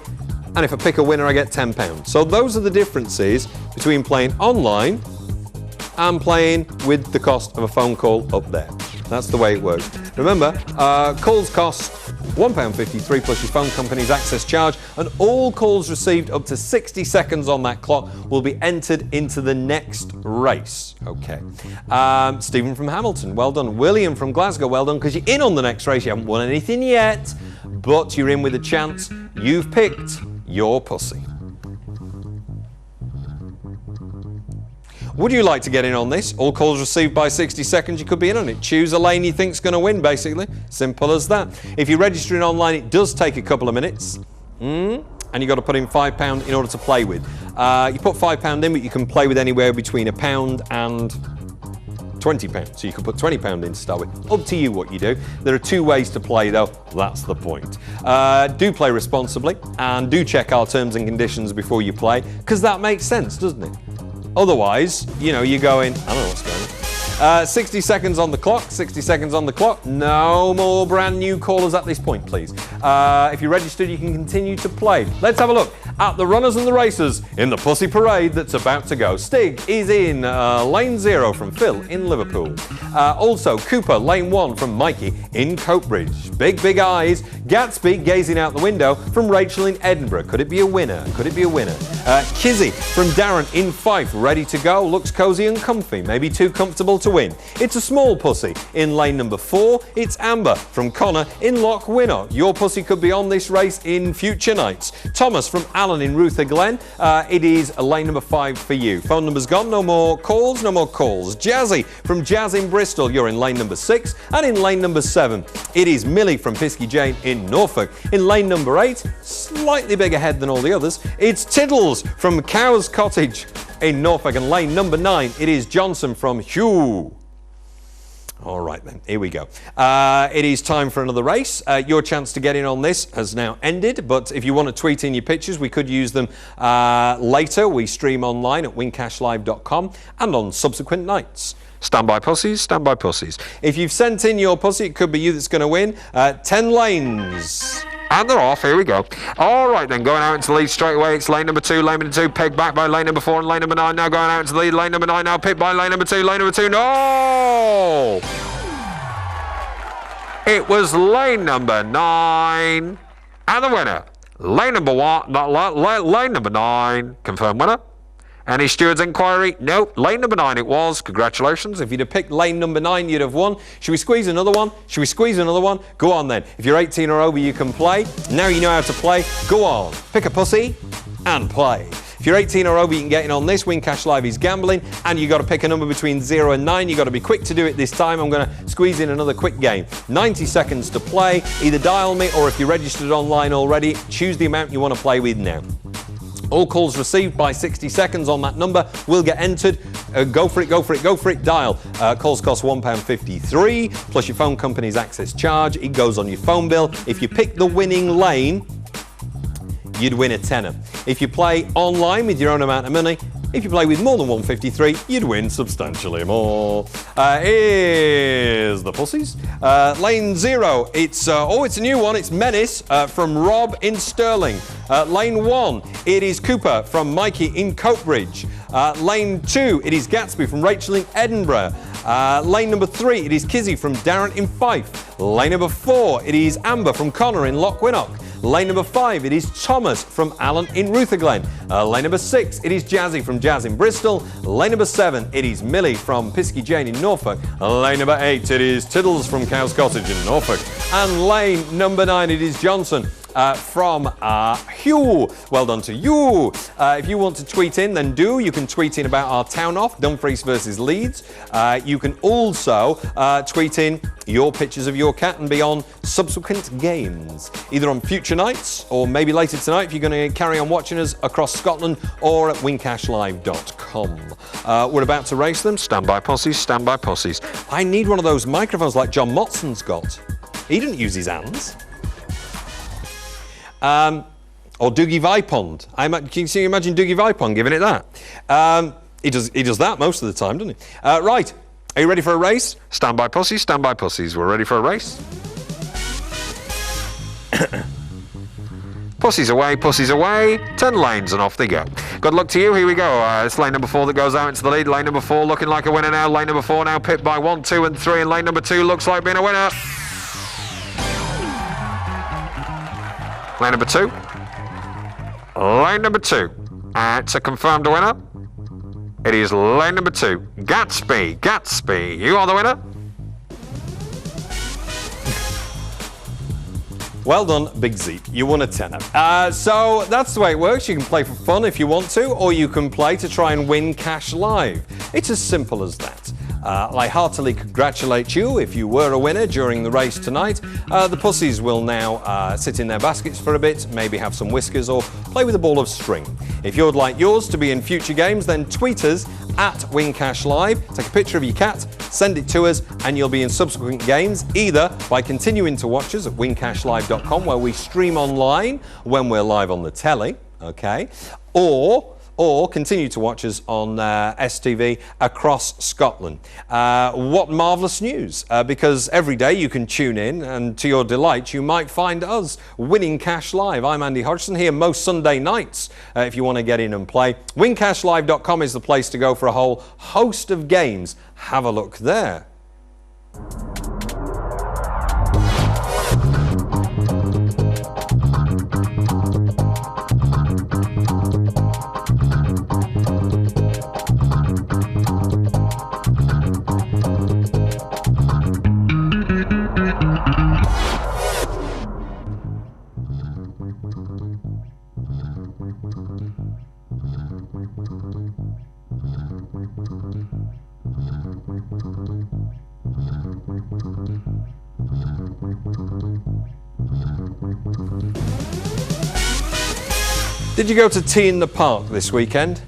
And if I pick a winner, I get £10. So those are the differences between playing online and playing with the cost of a phone call up there. That's the way it works. Remember, calls cost £1.53 plus your phone company's access charge, and all calls received up to 60 seconds on that clock will be entered into the next race. Okay. Stephen from Hamilton, well done. William from Glasgow, well done, because you're in on the next race. You haven't won anything yet, but you're in with a chance. You've picked your pussy. Would you like to get in on this? All calls received by 60 seconds, you could be in on it. Choose a lane you think's going to win, basically. Simple as that. If you're registering online, it does take a couple of minutes. And you've got to put in £5 in order to play with. You put £5 in, but you can play with anywhere between £1 and £20. So you can put £20 in to start with. Up to you what you do. There are 2 ways to play, though. That's the point. Do play responsibly, and do check our terms and conditions before you play, because that makes sense, doesn't it? Otherwise, you're going, I don't know what's going on. 60 seconds on the clock, 60 seconds on the clock. No more brand new callers at this point, please. If you're registered, you can continue to play. Let's have a look at the runners and the racers in the Pussy Parade that's about to go. Stig is in lane 0 from Phil in Liverpool. Also, Cooper, lane 1 from Mikey in Coatbridge. Big eyes. Gatsby gazing out the window from Rachel in Edinburgh. Could it be a winner? Could it be a winner? Kizzy from Darren in Fife, ready to go. Looks cosy and comfy, maybe too comfortable to win. It's a small pussy in lane number 4. It's Amber from Connor in Loch Winnock. Your pussy could be on this race in future nights. Thomas from Alan in Ruther Glen. It is lane number 5 for you. Phone number's gone. No more calls. No more calls. Jazzy from Jazz in Bristol. You're in lane number 6. And in lane number 7, it is Millie from Pisky Jane in Norfolk. In lane number 8, slightly bigger head than all the others, it's Tiddles from Cow's Cottage in Norfolk. And lane number 9, it is Johnson from Hugh. All right then, here we go. It is time for another race. Your chance to get in on this has now ended, but if you want to tweet in your pictures, we could use them later. We stream online at wincashlive.com and on subsequent nights. Standby pussies, standby pussies. If you've sent in your pussy, it could be you that's going to win. 10 lanes. And they're off, here we go. All right then, going out into the lead straight away. It's lane number 2, lane number 2, pegged back by lane number 4 and lane number 9. Now going out into the lead, lane number 9 now picked by lane number 2, no! It was lane number 9. And the winner, lane number 1, lane number 9, confirmed winner. Any steward's inquiry? Nope. Lane number 9 it was. Congratulations. If you'd have picked lane number 9, you'd have won. Should we squeeze another one? Should we squeeze another one? Go on then. If you're 18 or over, you can play. Now you know how to play. Go on. Pick a pussy and play. If you're 18 or over, you can get in on this. Win Cash Live is gambling, and you've got to pick a number between 0 and 9. You've got to be quick to do it this time. I'm going to squeeze in another quick game. 90 seconds to play. Either dial me, or if you're registered online already, choose the amount you want to play with now. All calls received by 60 seconds on that number will get entered. Go for it, go for it, go for it. Dial. Calls cost £1.53 plus your phone company's access charge. It goes on your phone bill. If you pick the winning lane, you'd win a tenner. If you play online with your own amount of money, if you play with more than 153, you'd win substantially more. Here's the pussies. Lane 0, it's a new one. It's Menace from Rob in Stirling. Lane 1, it is Cooper from Mikey in Coatbridge. Lane 2, it is Gatsby from Rachel in Edinburgh. Lane number 3, it is Kizzy from Darren in Fife. Lane number 4, it is Amber from Connor in Loch Winnock. Lane number 5, it is Thomas from Alan in Rutherglen. Lane number 6, it is Jazzy from Jazz in Bristol. Lane number 7, it is Millie from Pisky Jane in Norfolk. Lane number 8, it is Tiddles from Cow's Cottage in Norfolk. And lane number 9, it is Johnson from Hugh. Well done to you. If you want to tweet in, then do. You can tweet in about our town off, Dumfries versus Leeds. You can also tweet in your pictures of your cat and be on subsequent games, either on future nights or maybe later tonight if you're going to carry on watching us across Scotland or at wincashlive.com. We're about to race them. Standby pussies, standby pussies. I need one of those microphones like John Motson's got. He didn't use his hands. Or Doogie Vipond. Can you imagine Doogie Vipond giving it that? He does that most of the time, doesn't he? Right, are you ready for a race? Standby pussies, standby pussies. We're ready for a race. Pussies away, 10 lanes and off they go. Good luck to you, here we go. It's lane number 4 that goes out into the lead. Lane number 4 looking like a winner now. Lane number 4 now pipped by 1, 2 and 3, and lane number 2 looks like being a winner. Lane number 2. Lane number 2. It's a confirmed winner. It is lane number 2. Gatsby, you are the winner. Well done, Big Z. You won a tenner. So that's the way it works. You can play for fun if you want to, or you can play to try and win cash live. It's as simple as that. I heartily congratulate you if you were a winner during the race tonight. The pussies will now sit in their baskets for a bit, maybe have some whiskers or play with a ball of string. If you'd like yours to be in future games, then tweet us at WinCashLive. Take a picture of your cat, send it to us, and you'll be in subsequent games, either by continuing to watch us at wincashlive.com, where we stream online when we're live on the telly, okay, or or continue to watch us on STV across Scotland. What marvellous news, because every day you can tune in and to your delight you might find us winning cash live. I'm Andy Hodgson here most Sunday nights if you want to get in and play. Wincashlive.com is the place to go for a whole host of games. Have a look there. Did you go to Tea in the Park this weekend?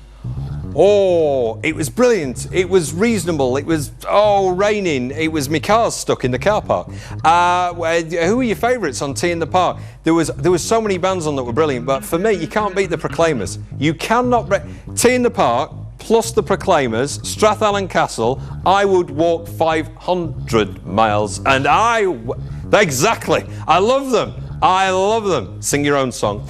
Oh, it was brilliant. It was reasonable. It was, raining. It was my car stuck in the car park. Who were your favourites on Tea in the Park? There was so many bands on that were brilliant, but for me, you can't beat the Proclaimers. You cannot Tea in the Park plus the Proclaimers, Strathallan Castle. I would walk 500 miles, and exactly. I love them. I love them. Sing your own song.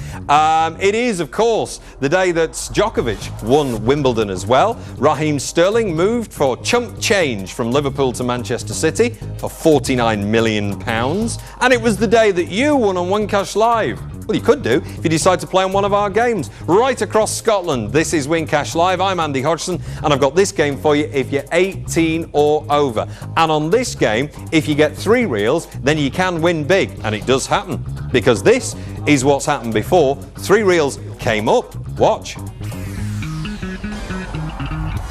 It is, of course, the day that Djokovic won Wimbledon as well. Raheem Sterling moved for chump change from Liverpool to Manchester City for £49 million. And it was the day that you won on One Cash Live. Well, you could do if you decide to play on one of our games. Right across Scotland, this is Win Cash Live. I'm Andy Hodgson, and I've got this game for you if you're 18 or over. And on this game, if you get 3 reels, then you can win big. And it does happen, because this is what's happened before. 3 reels came up. Watch.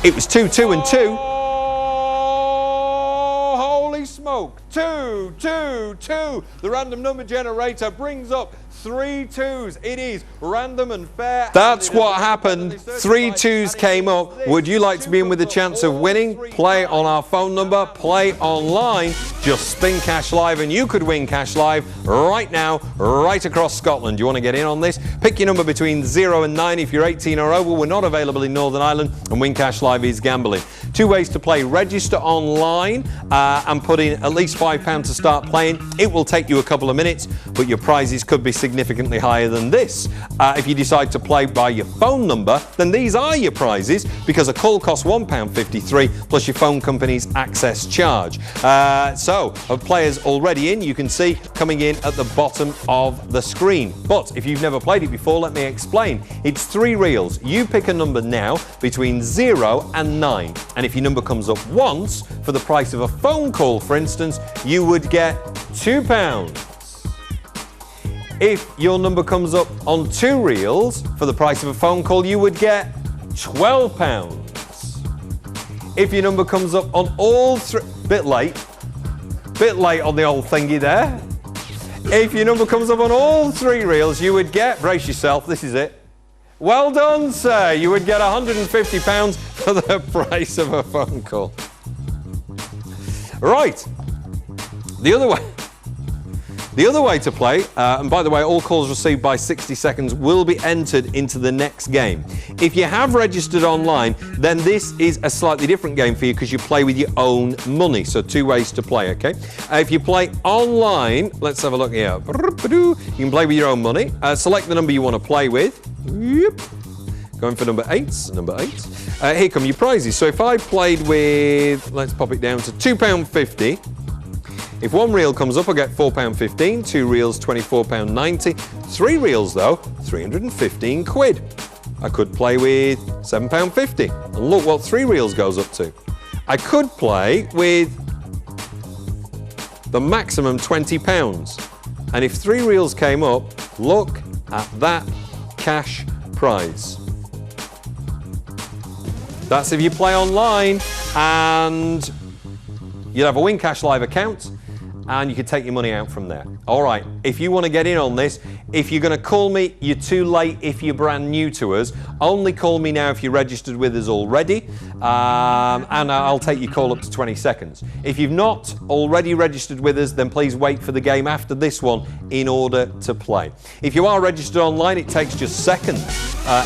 It was 2, 2 and 2. Oh, holy smoke. 2, 2, 2. The random number generator brings up 3 2s. It is random and fair. That's what happened. 3 2s came up. Would you like to be in with a chance of winning? Play on our phone number. Play online. Just spin Cash Live and you could win Cash Live right now, right across Scotland. You want to get in on this? Pick your number between 0 and 9 if you're 18 or over. We're not available in Northern Ireland, and Win Cash Live is gambling. 2 ways to play. Register online and put in at least £5 to start playing. It will take you a couple of minutes, but your prizes could be significantly higher than this. If you decide to play by your phone number, then these are your prizes, because a call costs £1.53 plus your phone company's access charge. So, of players already in, you can see coming in at the bottom of the screen. But if you've never played it before, let me explain. It's 3 reels. You pick a number now between 0 and 9. And if your number comes up once, for the price of a phone call, for instance, you would get £2. If your number comes up on 2 reels, for the price of a phone call, you would get £12. If your number comes up on all 3... Bit late on the old thingy there. If your number comes up on all 3 reels, you would get... Brace yourself, this is it. Well done, sir. You would get £150 for the price of a phone call. Right. The other way to play, and by the way, all calls received by 60 seconds will be entered into the next game. If you have registered online, then this is a slightly different game for you, because you play with your own money. So 2 ways to play, okay? If you play online, let's have a look here. You can play with your own money. Select the number you want to play with. Going for number 8. Here come your prizes. So if I played with, let's pop it down to £2.50. If 1 reel comes up, I get £4.15, 2 reels, £24.90, 3 reels though, £315. I could play with £7.50, and look what 3 reels goes up to. I could play with the maximum £20, and if 3 reels came up, look at that cash prize. That's if you play online, and you'll have a Win Cash Live account, and you can take your money out from there. All right, if you want to get in on this, If you're going to call me, you're too late if you're brand new to us. Only call me now if you're registered with us already, and I'll take your call up to 20 seconds. If you've not already registered with us, then please wait for the game after this one in order to play. If you are registered online, it takes just seconds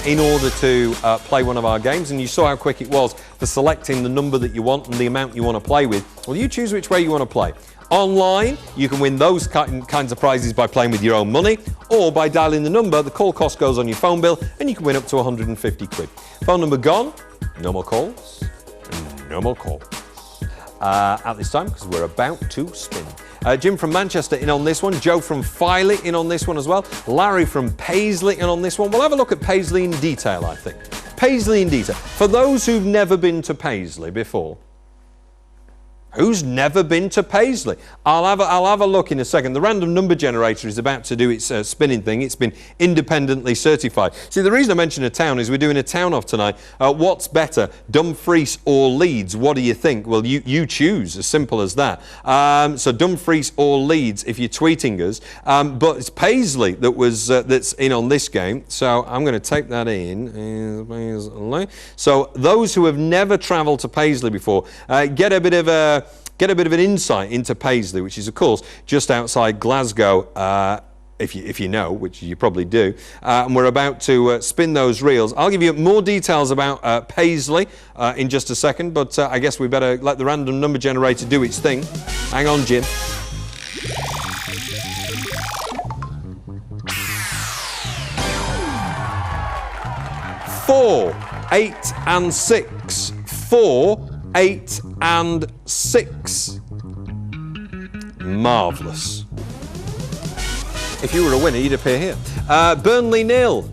in order to play one of our games, and you saw how quick it was for selecting the number that you want and the amount you want to play with. Well, you choose which way you want to play. Online, you can win those kinds of prizes by playing with your own money, or by dialing the number. The call cost goes on your phone bill, and you can win up to 150 quid. Phone number gone, no more calls, no more calls at this time, because we're about to spin. Jim from Manchester in on this one, Joe from Filey in on this one as well, Larry from Paisley in on this one. We'll have a look at Paisley in detail, I think. Paisley in detail. For those who've never been to Paisley before, who's never been to Paisley? I'll have a look in a second. The random number generator is about to do its spinning thing. It's been independently certified. See, the reason I mention a town is we're doing a town off tonight. What's better, Dumfries or Leeds? What do you think? Well, you choose, as simple as that. So Dumfries or Leeds if you're tweeting us. But it's Paisley that's in on this game. So I'm going to type that in. So those who have never travelled to Paisley before, get a bit of an insight into Paisley, which is, of course, just outside Glasgow, if you know, which you probably do. And we're about to spin those reels. I'll give you more details about Paisley in just a second, but I guess we better let the random number generator do its thing. Hang on, Jim. Four, 8 and 6. 4, 8 and 6. Marvellous. If you were a winner, you'd appear here. Burnley 0.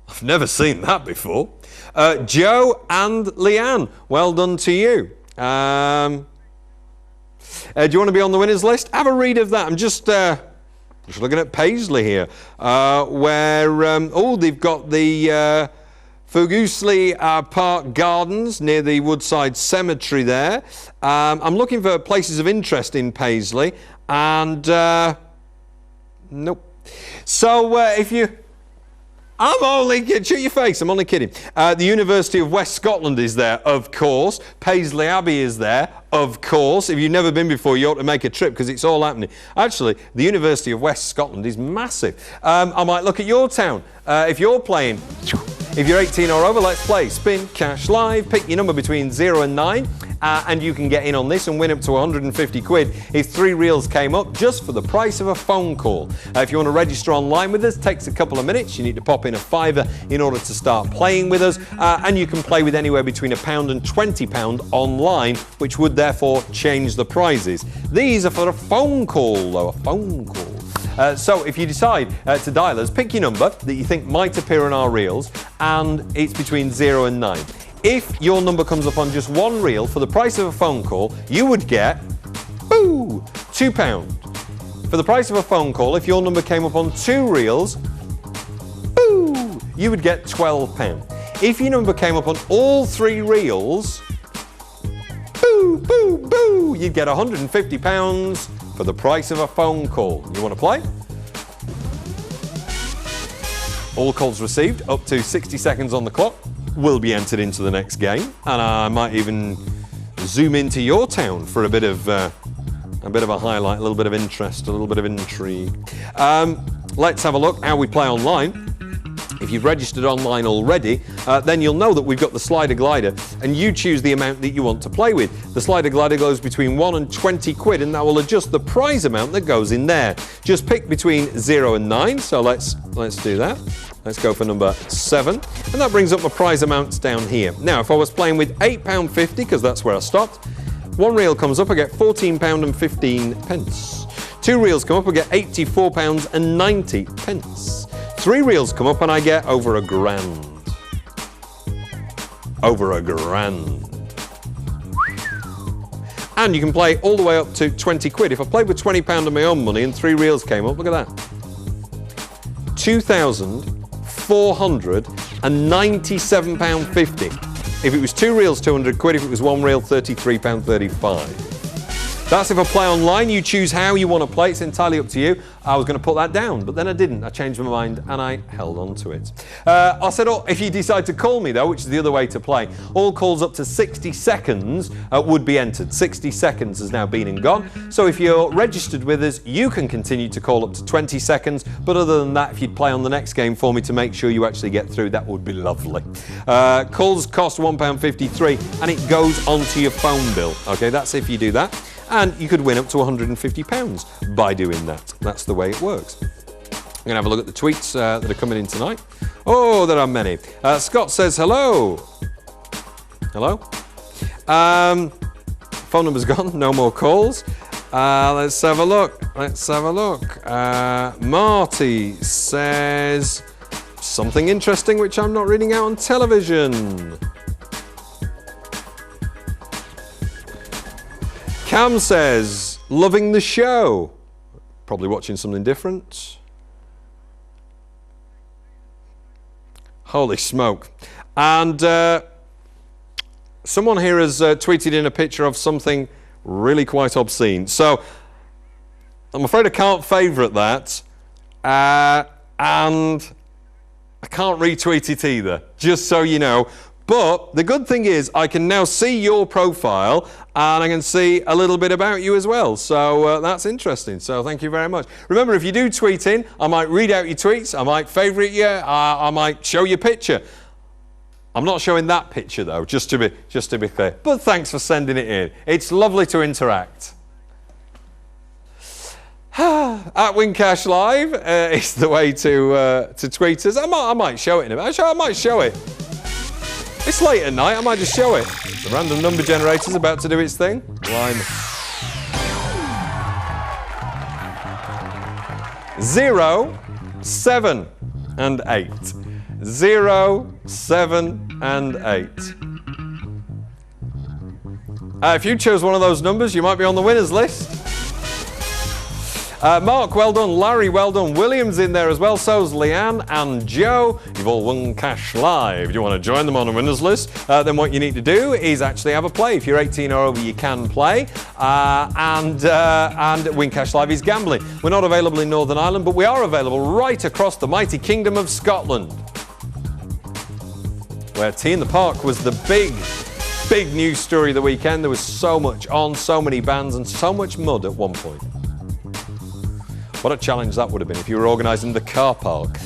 I've never seen that before. Joe and Leanne, well done to you. Do you want to be on the winners list? Have a read of that. I'm just looking at Paisley here, where they've got the Fergusley Park Gardens near the Woodside Cemetery there. I'm looking for places of interest in Paisley, and nope. So if you... I'm only kidding. Shut your face. I'm only kidding. The University of West Scotland is there, of course. Paisley Abbey is there, of course. If you've never been before, you ought to make a trip because it's all happening. Actually, the University of West Scotland is massive. I might look at your town if you're playing. If you're 18 or over, let's play Spin Cash Live. Pick your number between 0 and 9. And you can get in on this and win up to 150 quid if 3 reels came up just for the price of a phone call. If you want to register online with us, it takes a couple of minutes. You need to pop in a £5 in order to start playing with us, and you can play with anywhere between £1 and £20 online, which would therefore change the prizes. These are for a phone call, though, a phone call. So if you decide to dial us, pick your number that you think might appear on our reels, and it's between 0 and 9. If your number comes up on just 1 reel for the price of a phone call, you would get, boo, £2. For the price of a phone call, if your number came up on 2 reels, boo, you would get £12. If your number came up on all 3 reels, boo, boo, boo, you'd get £150 for the price of a phone call. You want to play? All calls received up to 60 seconds on the clock will be entered into the next game, and I might even zoom into your town for a bit of a highlight, a little bit of interest, a little bit of intrigue. Let's have a look how we play online. If you've registered online already, then you'll know that we've got the slider glider, and you choose the amount that you want to play with. The slider glider goes between 1 and 20 quid, and that will adjust the prize amount that goes in there. Just pick between 0 and 9, so let's do that. Let's go for number 7, and that brings up my prize amounts down here. Now, if I was playing with £8.50, because that's where I stopped, 1 reel comes up, I get £14 and 15 pence. 2 reels come up, I get £84 and 90 pence. 3 reels come up and I get over £1,000. Over £1,000. And you can play all the way up to 20 quid. If I played with £20 of my own money and 3 reels came up, look at that. £2,497.50. If it was 2 reels, 200 quid. If it was 1 reel, £33.35. That's if I play online. You choose how you want to play. It's entirely up to you. I was going to put that down, but then I didn't. I changed my mind and I held on to it. I said, if you decide to call me though, which is the other way to play, all calls up to 60 seconds would be entered. 60 seconds has now been and gone. So if you're registered with us, you can continue to call up to 20 seconds. But other than that, if you'd play on the next game for me to make sure you actually get through, that would be lovely. Calls cost £1.53 and it goes onto your phone bill. Okay, that's if you do that. And you could win up to £150 by doing that. That's the way it works. I'm going to have a look at the tweets that are coming in tonight. Oh, there are many. Scott says hello. Hello. Phone number's gone. No more calls. Let's have a look. Marty says something interesting which I'm not reading out on television. Cam says, loving the show. Probably watching something different. Holy smoke. And someone here has tweeted in a picture of something really quite obscene. So I'm afraid I can't favourite that. And I can't retweet it either, just so you know. But the good thing is I can now see your profile and I can see a little bit about you as well. So that's interesting. So thank you very much. Remember, if you do tweet in, I might read out your tweets. I might favourite you. I might show your picture. I'm not showing that picture though, just to be clear. But thanks for sending it in. It's lovely to interact. At Wincash Live is the way to tweet us. I might show it in a bit. I might show it. It's late at night, I might just show it. The random number generator's about to do its thing. Blimey. 0, 7, and 8. 0, 7, and 8. If you chose one of those numbers, you might be on the winners list. Mark, well done. Larry, well done. William's in there as well. So's Leanne and Joe. You've all won cash live. Do you want to join them on a winners list? Then what you need to do is actually have a play. If you're 18 or over, you can play. And Win Cash Live is gambling. We're not available in Northern Ireland, but we are available right across the mighty Kingdom of Scotland, where Tea in the Park was the big news story of the weekend. There was so much on, so many bands, and so much mud at one point. What a challenge that would have been if you were organising the car park.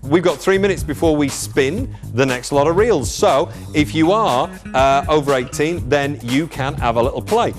We've got 3 minutes before we spin the next lot of reels. So if you are over 18, then you can have a little play.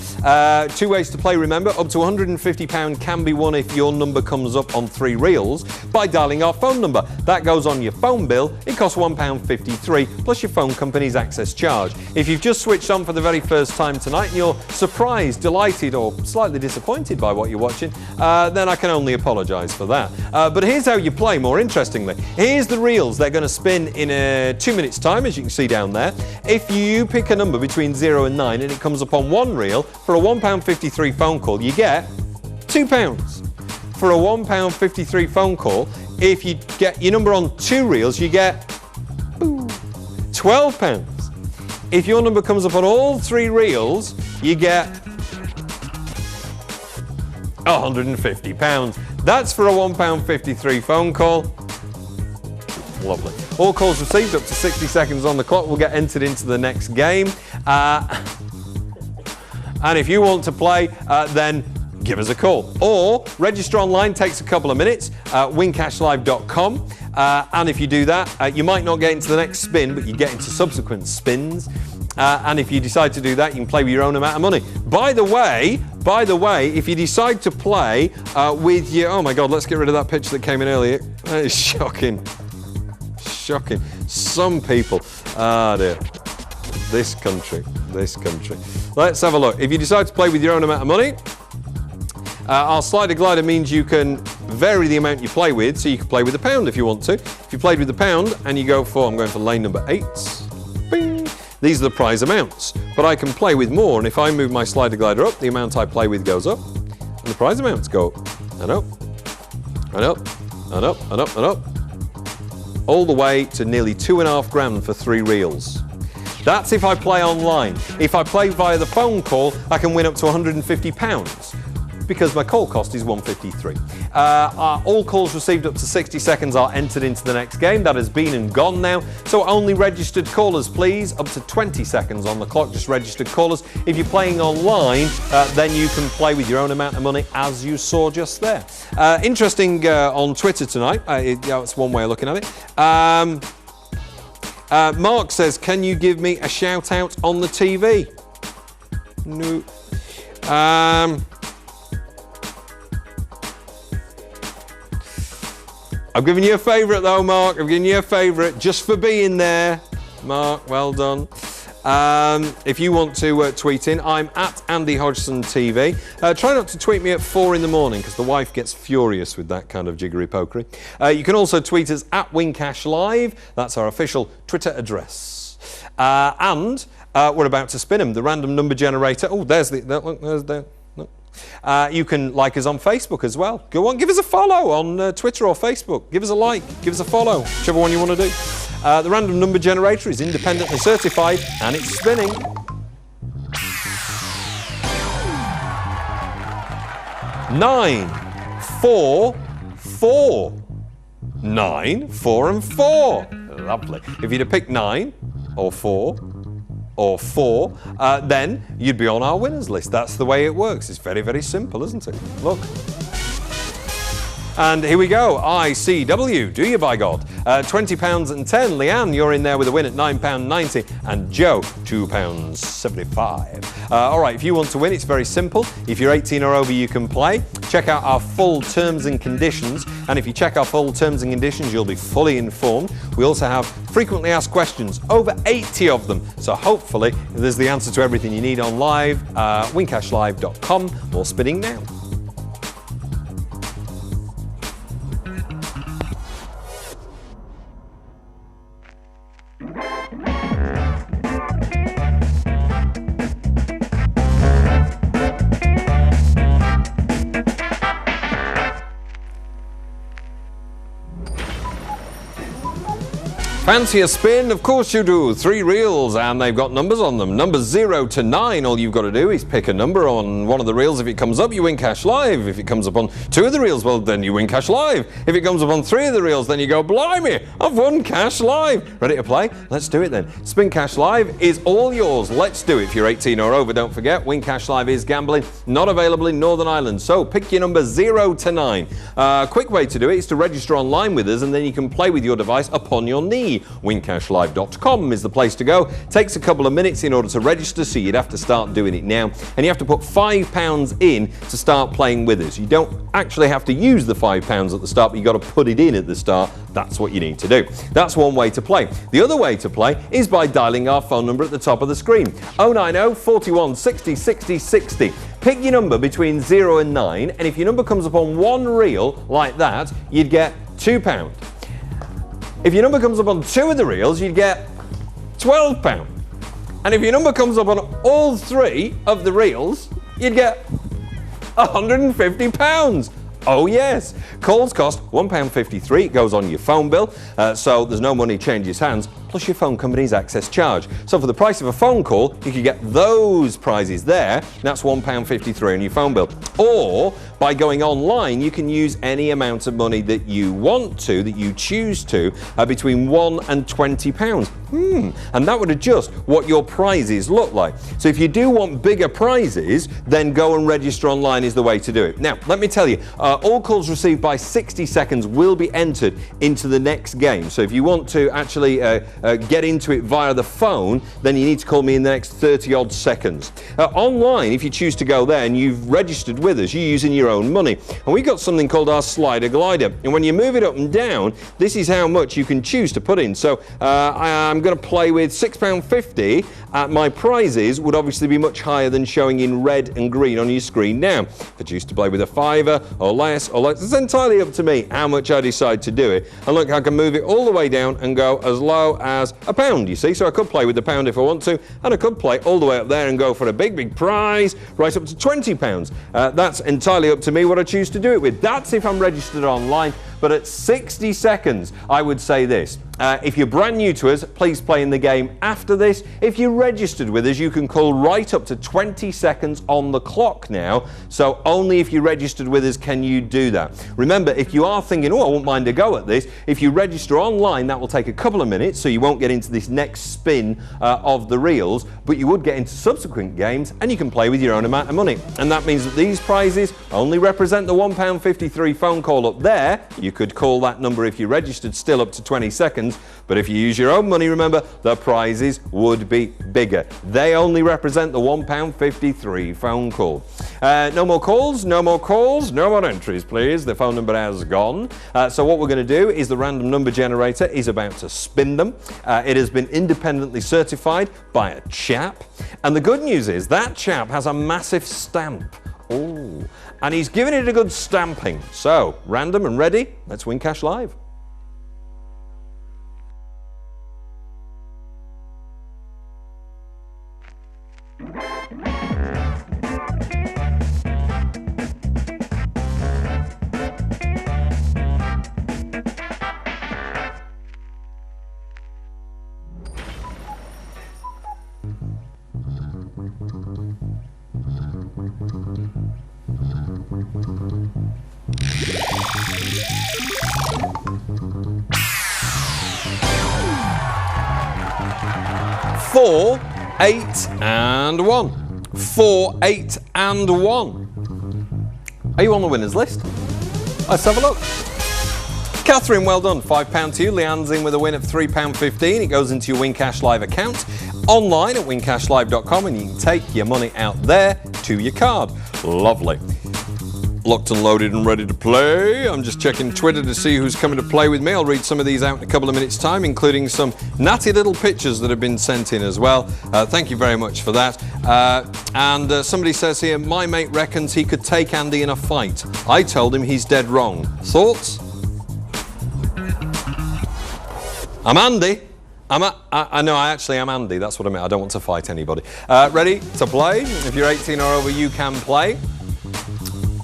2 ways to play, remember. Up to £150 can be won if your number comes up on 3 reels by dialing our phone number. That goes on your phone bill. It costs £1.53 plus your phone company's access charge. If you've just switched on for the very first time tonight and you're surprised, delighted or slightly disappointed by what you're watching, then I can only apologise for that. But here's how you play more interestingly. Here's the reels. They're going to spin in 2 minutes time, as you can see down there. If you pick a number between 0 and 9 and it comes up on 1 reel, for a £1.53 phone call, you get £2. For a £1.53 phone call, if you get your number on 2 reels, you get £12. If your number comes up on all 3 reels, you get £150. That's for a £1.53 phone call. Lovely. All calls received up to 60 seconds on the clock will get entered into the next game. And if you want to play, then give us a call. Or register online, takes a couple of minutes, wincashlive.com. And if you do that, you might not get into the next spin, but you get into subsequent spins. And if you decide to do that, you can play with your own amount of money. By the way, if you decide to play with your... Oh my God, let's get rid of that picture that came in earlier. That is shocking. Shocking. Some people... Ah dear. This country. Let's have a look. If you decide to play with your own amount of money, our slider glider means you can vary the amount you play with, so you can play with £1 if you want to. If you played with £1 and you go for... I'm going for lane number 8. Bing. These are the prize amounts. But I can play with more, and if I move my slider glider up, the amount I play with goes up, and the prize amounts go up, and up, and up, and up, and up, and up, all the way to nearly £2.5 grand for 3 reels. That's if I play online. If I play via the phone call, I can win up to £150 because my call cost is £1.53. All calls received up to 60 seconds are entered into the next game. That has been and gone now. So only registered callers, please. Up to 20 seconds on the clock, just registered callers. If you're playing online, then you can play with your own amount of money, as you saw just there. Interesting on Twitter tonight. That's one way of looking at it. Mark says, can you give me a shout out on the TV? No. I'm giving you a favourite though, Mark. I'm giving you a favourite just for being there. Mark, well done. If you want to tweet in, I'm at Andy Hodgson TV. Try not to tweet me at 4 in the morning because the wife gets furious with that kind of jiggery pokery. You can also tweet us at Wincash Live. That's our official Twitter address. And we're about to spin them. The random number generator. Oh, there's the. You can like us on Facebook as well. Go on, give us a follow on Twitter or Facebook. Give us a like, give us a follow, whichever one you want to do. The random number generator is independently certified and it's spinning. 9, 4, 4. 9, 4 and 4. Lovely. If you'd have picked 9 or 4, or 4, then you'd be on our winners list. That's the way it works. It's very, very simple, isn't it? Look. And here we go. ICW, do you by God? £20 and 10. Leanne, you're in there with a win at £9.90. And Joe, £2.75. All right, if you want to win, it's very simple. If you're 18 or over, you can play. Check out our full terms and conditions. And if you check our full terms and conditions, you'll be fully informed. We also have frequently asked questions, over 80 of them. So hopefully there's the answer to everything you need on live, wincashlive.com. More spinning now. Fancy a spin? Of course you do. 3 reels and they've got numbers on them. Numbers 0 to 9. All you've got to do is pick a number on one of the reels. If it comes up, you win cash live. If it comes up on 2 of the reels, well, then you win cash live. If it comes up on 3 of the reels, then you go, blimey, I've won cash live. Ready to play? Let's do it then. Spin Cash Live is all yours. Let's do it. If you're 18 or over, don't forget, Win Cash Live is gambling, not available in Northern Ireland. So pick your number 0 to 9. Quick way to do it is to register online with us and then you can play with your device upon your knee. wincashlive.com is the place to go. Takes a couple of minutes in order to register, so you'd have to start doing it now. And you have to put £5 in to start playing with us. You don't actually have to use the £5 at the start, but you've got to put it in at the start. That's what you need to do. That's one way to play. The other way to play is by dialing our phone number at the top of the screen. 090 41 60 60 60. Pick your number between 0 and 9, and if your number comes up on 1 reel like that, you'd get £2. If your number comes up on 2 of the reels, you'd get £12. And if your number comes up on all 3 of the reels, you'd get £150. Oh yes. Calls cost £1.53. It goes on your phone bill, so there's no money changes hands, plus your phone company's access charge. So for the price of a phone call, you could get those prizes there. That's £1.53 on your phone bill. Or by going online, you can use any amount of money that you want to, that you choose to, between £1 and £20. And that would adjust what your prizes look like. So if you do want bigger prizes, then go and register online is the way to do it. Now, let me tell you, all calls received by 60 seconds will be entered into the next game. So if you want to actually get into it via the phone, then you need to call me in the next 30 odd seconds. Online, if you choose to go there and you've registered with us, you're using your own money. And we've got something called our slider glider. And when you move it up and down, this is how much you can choose to put in. So I'm going to play with £6.50. My prizes would obviously be much higher than showing in red and green on your screen now. If I choose to play with a £5 or less, it's entirely up to me how much I decide to do it. And look, I can move it all the way down and go as low as £1, you see. So I could play with £1 if I want to, and I could play all the way up there and go for a big prize right up to £20. That's entirely up to me what I choose to do it with. That's if I'm registered online. but at 60 seconds, I would say this. If you're brand new to us, please play in the game after this. If you're registered with us, you can call right up to 20 seconds on the clock now. So only if you're registered with us can you do that. Remember, if you are thinking, oh, I won't mind a go at this, if you register online, that will take a couple of minutes, so you won't get into this next spin of the reels, but you would get into subsequent games, and you can play with your own amount of money. And that means that these prizes only represent the £1.53 phone call up there. You could call that number if you registered still up to 20 seconds. But if you use your own money, remember, the prizes would be bigger. They only represent the £1.53 phone call. No more calls, no more calls, no more entries, please. The phone number has gone. So what we're going to do is the random number generator is about to spin them. It has been independently certified by a chap. And the good news is that chap has a massive stamp. Oh, and he's giving it a good stamping. So, random and ready, let's win cash live. Four, 8, and 1. 4, 8, and 1. Are you on the winners list? Let's have a look. Catherine, well done. £5 to you. Leanne's in with a win of £3.15. It goes into your WinCash Live account online at wincashlive.com, and you can take your money out there to your card. Lovely. Locked and loaded and ready to play. I'm just checking Twitter to see who's coming to play with me. I'll read some of these out in a couple of minutes' time, including some natty little pictures that have been sent in as well. Thank you very much for that. And somebody says here, my mate reckons he could take Andy in a fight. I told him he's dead wrong. Thoughts? I'm Andy. I know, I actually am Andy. That's what I meant. I don't want to fight anybody. Ready to play? If you're 18 or over, you can play.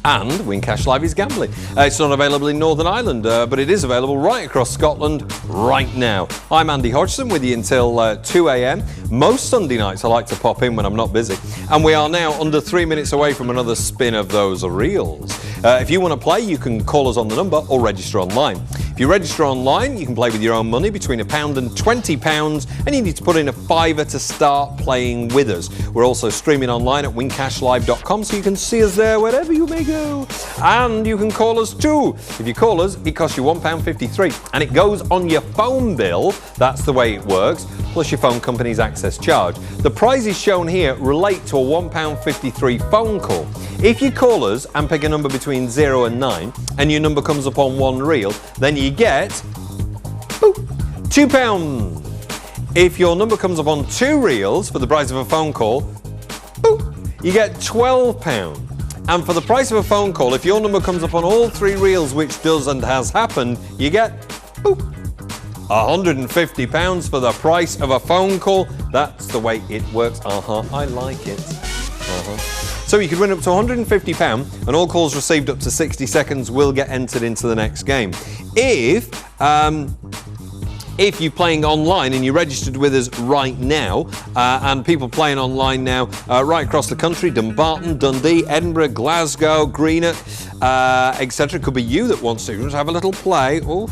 And WinCash Live is gambling. It's not available in Northern Ireland, but it is available right across Scotland right now. I'm Andy Hodgson with you until 2 a.m. Most Sunday nights I like to pop in when I'm not busy. And we are now under 3 minutes away from another spin of those reels. If you want to play, you can call us on the number or register online. If you register online, you can play with your own money between £1 and £20, and you need to put in a £5 to start playing with us. We're also streaming online at wincashlive.com, so you can see us there wherever you may go. And you can call us too. If you call us, it costs you £1.53, and it goes on your phone bill. That's the way it works, plus your phone company's access charge. The prizes shown here relate to a £1.53 phone call. If you call us and pick a number between 0 and 9, and your number comes up on one reel, then you get £2. If your number comes up on 2 reels for the price of a phone call, you get £12. And for the price of a phone call, if your number comes up on all 3 reels, which does and has happened, you get £150 for the price of a phone call. That's the way it works. I like it. So you could win up to £150, and all calls received up to 60 seconds will get entered into the next game. If you're playing online and you're registered with us right now, and people playing online now right across the country, Dumbarton, Dundee, Edinburgh, Glasgow, Greenock, etc. Could be you that wants to just have a little play. Come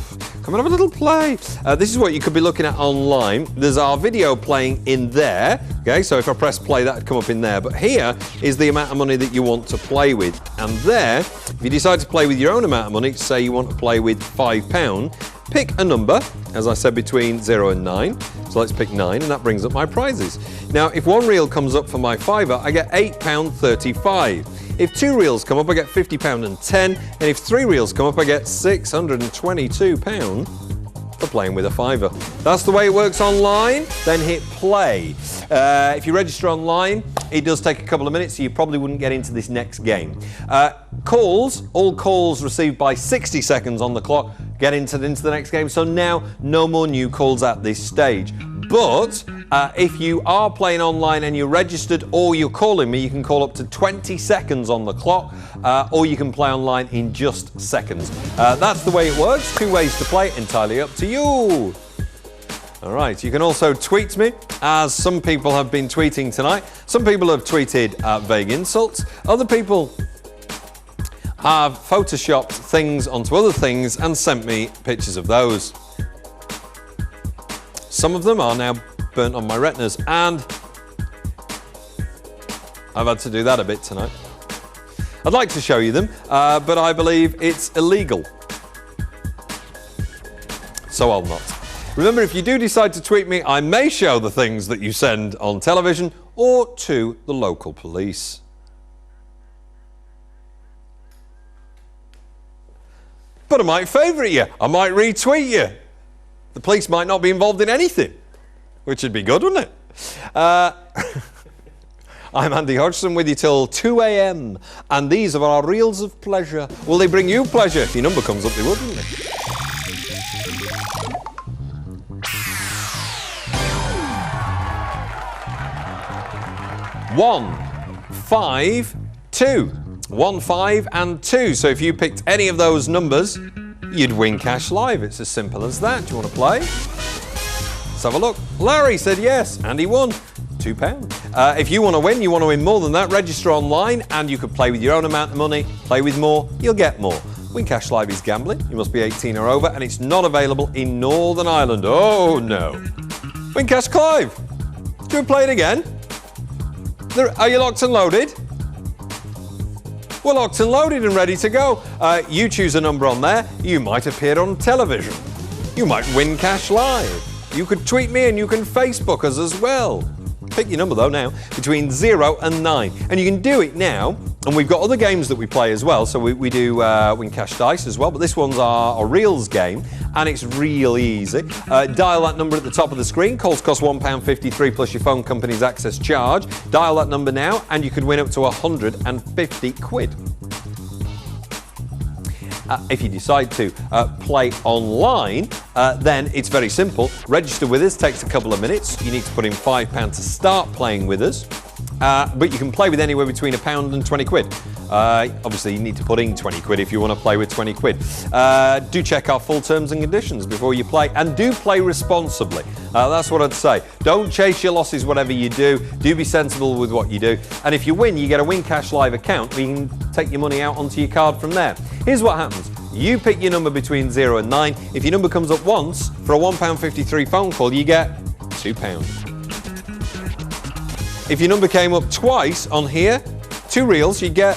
and have a little play. This is what you could be looking at online. There's our video playing in there. Okay, so if I press play, that would come up in there. But here is the amount of money that you want to play with. And there, if you decide to play with your own amount of money, say you want to play with £5, pick a number, as I said, between 0 and 9. So let's pick 9, and that brings up my prizes. Now, if one reel comes up for my £5, I get £8.35. If 2 reels come up, I get £50 and 10. And if 3 reels come up, I get £622 for playing with a £5. That's the way it works online. Then hit play. If you register online, it does take a couple of minutes, so you probably wouldn't get into this next game. All calls received by 60 seconds on the clock get entered into the next game. So now, no more new calls at this stage. But If you are playing online and you're registered or you're calling me, you can call up to 20 seconds on the clock, or you can play online in just seconds. That's the way it works. 2 ways to play, entirely up to you. All right, you can also tweet me, as some people have been tweeting tonight. Some people have tweeted vague insults. Other people have photoshopped things onto other things and sent me pictures of those. Some of them are now burnt on my retinas, and I've had to do that a bit tonight. I'd like to show you them, but I believe it's illegal. So I'll not. Remember, if you do decide to tweet me, I may show the things that you send on television or to the local police. But I might favourite you. I might retweet you. The police might not be involved in anything, which would be good, wouldn't it? I'm Andy Hodgson with you till 2 a.m. and these are our Reels of Pleasure. Will they bring you pleasure? If your number comes up, they would, wouldn't they? One, 5, 2. 1, 5 and 2. So if you picked any of those numbers, you'd win cash live. It's as simple as that. Do you want to play? Let's have a look. Larry said yes, and he won £2. If you want to win more than that, register online and you could play with your own amount of money. Play with more, you'll get more. Win Cash Live is gambling. You must be 18 or over, and it's not available in Northern Ireland. Oh no. Win Cash Live. Do we play it again? Are you locked and loaded? We're locked and loaded and ready to go. You choose a number on there. You might appear on television. You might win Cash Live. You could tweet me and you can Facebook us as well. Pick your number though now, between 0 and 9. And you can do it now. And we've got other games that we play as well. So we do Win Cash Dice as well. But this one's our Reels game. And it's real easy. Dial that number at the top of the screen. Calls cost £1.53 plus your phone company's access charge. Dial that number now and you could win up to 150 quid. If you decide to play online, then it's very simple. Register with us, takes a couple of minutes. You need to put in £5 to start playing with us. But you can play with anywhere between £1 and 20 quid. Obviously, you need to put in 20 quid if you want to play with 20 quid. Do check our full terms and conditions before you play, and do play responsibly. That's what I'd say. Don't chase your losses, whatever you do. Do be sensible with what you do. And if you win, you get a Win Cash Live account where you can take your money out onto your card from there. Here's what happens. You pick your number between 0 and 9. If your number comes up once, for a £1.53 phone call, you get £2. If your number came up twice on here, 2 reels, you get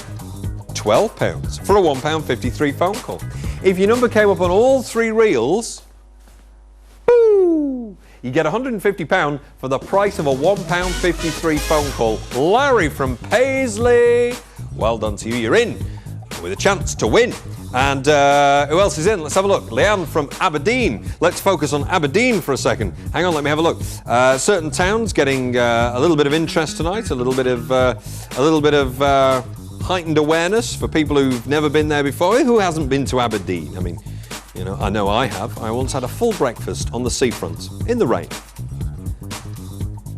£12 for a £1.53 phone call. If your number came up on all 3 reels, woo, you get £150 for the price of a £1.53 phone call. Larry from Paisley, well done to you. You're in with a chance to win. And who else is in? Let's have a look. Leanne from Aberdeen. Let's focus on Aberdeen for a second. Hang on, let me have a look. Certain towns getting a little bit of interest tonight, a little bit of heightened awareness for people who've never been there before. Who hasn't been to Aberdeen? I mean, you know I have. I once had a full breakfast on the seafront in the rain.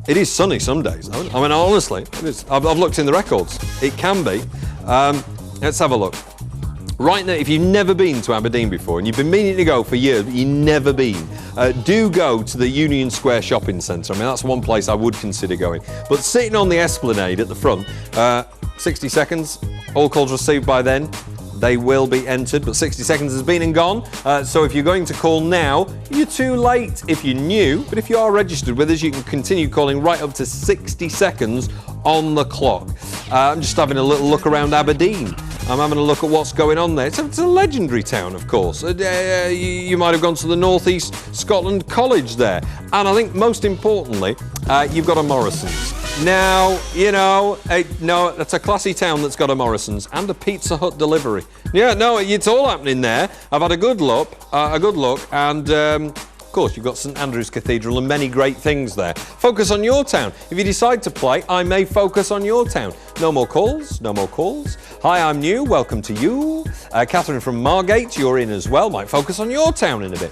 It is sunny some days. I mean, honestly, it is. I've looked in the records. It can be. Let's have a look. Right now, if you've never been to Aberdeen before and you've been meaning to go for years but you've never been, do go to the Union Square Shopping Centre. I mean, that's one place I would consider going. But sitting on the esplanade at the front, 60 seconds, all calls received by then, they will be entered, but 60 seconds has been and gone. So if you're going to call now, you're too late if you're new, but if you are registered with us, you can continue calling right up to 60 seconds on the clock. I'm just having a little look around Aberdeen. I'm having a look at what's going on there. It's a legendary town, of course. You might have gone to the North East Scotland College there. And I think most importantly, you've got a Morrison's. Now, you know, no, that's a classy town that's got a Morrison's and a Pizza Hut delivery. Yeah, no, it's all happening there. I've had a good look, and of course, you've got St Andrew's Cathedral and many great things there. Focus on your town. If you decide to play, I may focus on your town. No more calls, no more calls. Hi, I'm new, welcome to you. Catherine from Margate, you're in as well. Might focus on your town in a bit.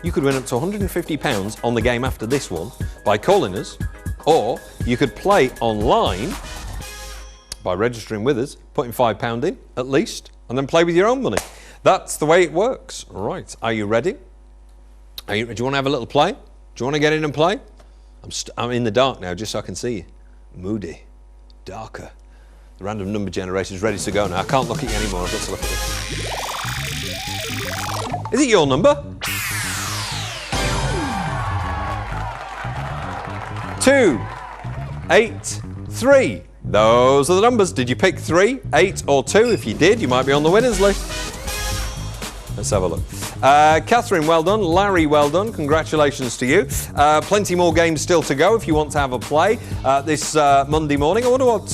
you could win up to £150 on the game after this one by calling us, or you could play online by registering with us, putting £5 in at least, and then play with your own money. That's the way it works. Right, are you ready? Do you want to have a little play? Do you want to get in and play? I'm in the dark now, just so I can see you. Moody, darker. The random number generator is ready to go now. I can't look at you anymore. I've got to look at it. Is it your number? 2, 8, 3. Those are the numbers. Did you pick 3, 8, or 2? If you did, you might be on the winners list. Let's have a look. Catherine, well done. Larry, well done. Congratulations to you. Plenty more games still to go if you want to have a play this Monday morning. I wonder what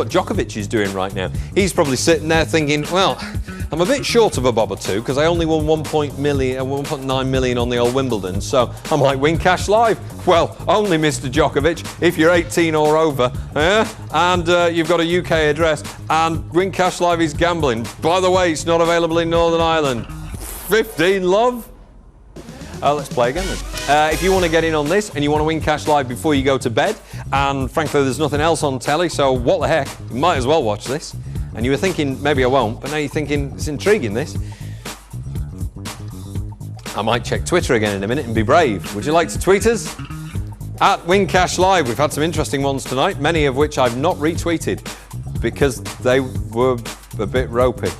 Djokovic is doing right now. He's probably sitting there thinking, well, I'm a bit short of a bob or two because I only won 1.9 million on the old Wimbledon, so I might win cash live. Well, only Mr. Djokovic, if you're 18 or over, and you've got a UK address, and win cash live is gambling. By the way, it's not available in Northern Ireland. 15, love. Let's play again then. If you want to get in on this and you want to win cash live before you go to bed, and frankly there's nothing else on telly, so what the heck, you might as well watch this. And you were thinking, maybe I won't, but now you're thinking, it's intriguing this. I might check Twitter again in a minute and be brave. Would you like to tweet us? At Win Cash Live, we've had some interesting ones tonight, many of which I've not retweeted because they were a bit ropey.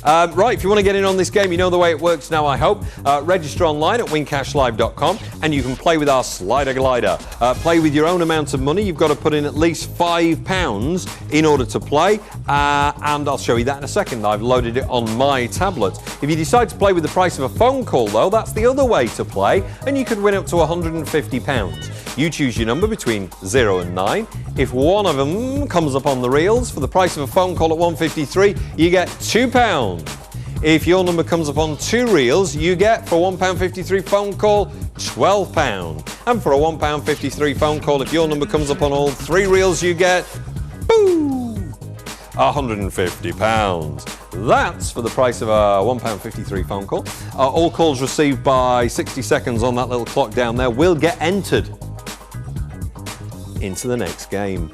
Right, if you want to get in on this game, you know the way it works now, I hope. Register online at wincashlive.com and you can play with our slider glider. Play with your own amount of money. You've got to put in at least £5 in order to play, and I'll show you that in a second. I've loaded it on my tablet. If you decide to play with the price of a phone call, though, that's the other way to play, and you could win up to £150. You choose your number between 0 and 9. If one of them comes up on the reels for the price of a phone call at 153, you get £2. If your number comes up on 2 reels, you get, for a £1.53 phone call, £12. And for a £1.53 phone call, if your number comes up on all 3 reels, you get, boo, £150. That's for the price of a £1.53 phone call. All calls received by 60 seconds on that little clock down there will get entered into the next game.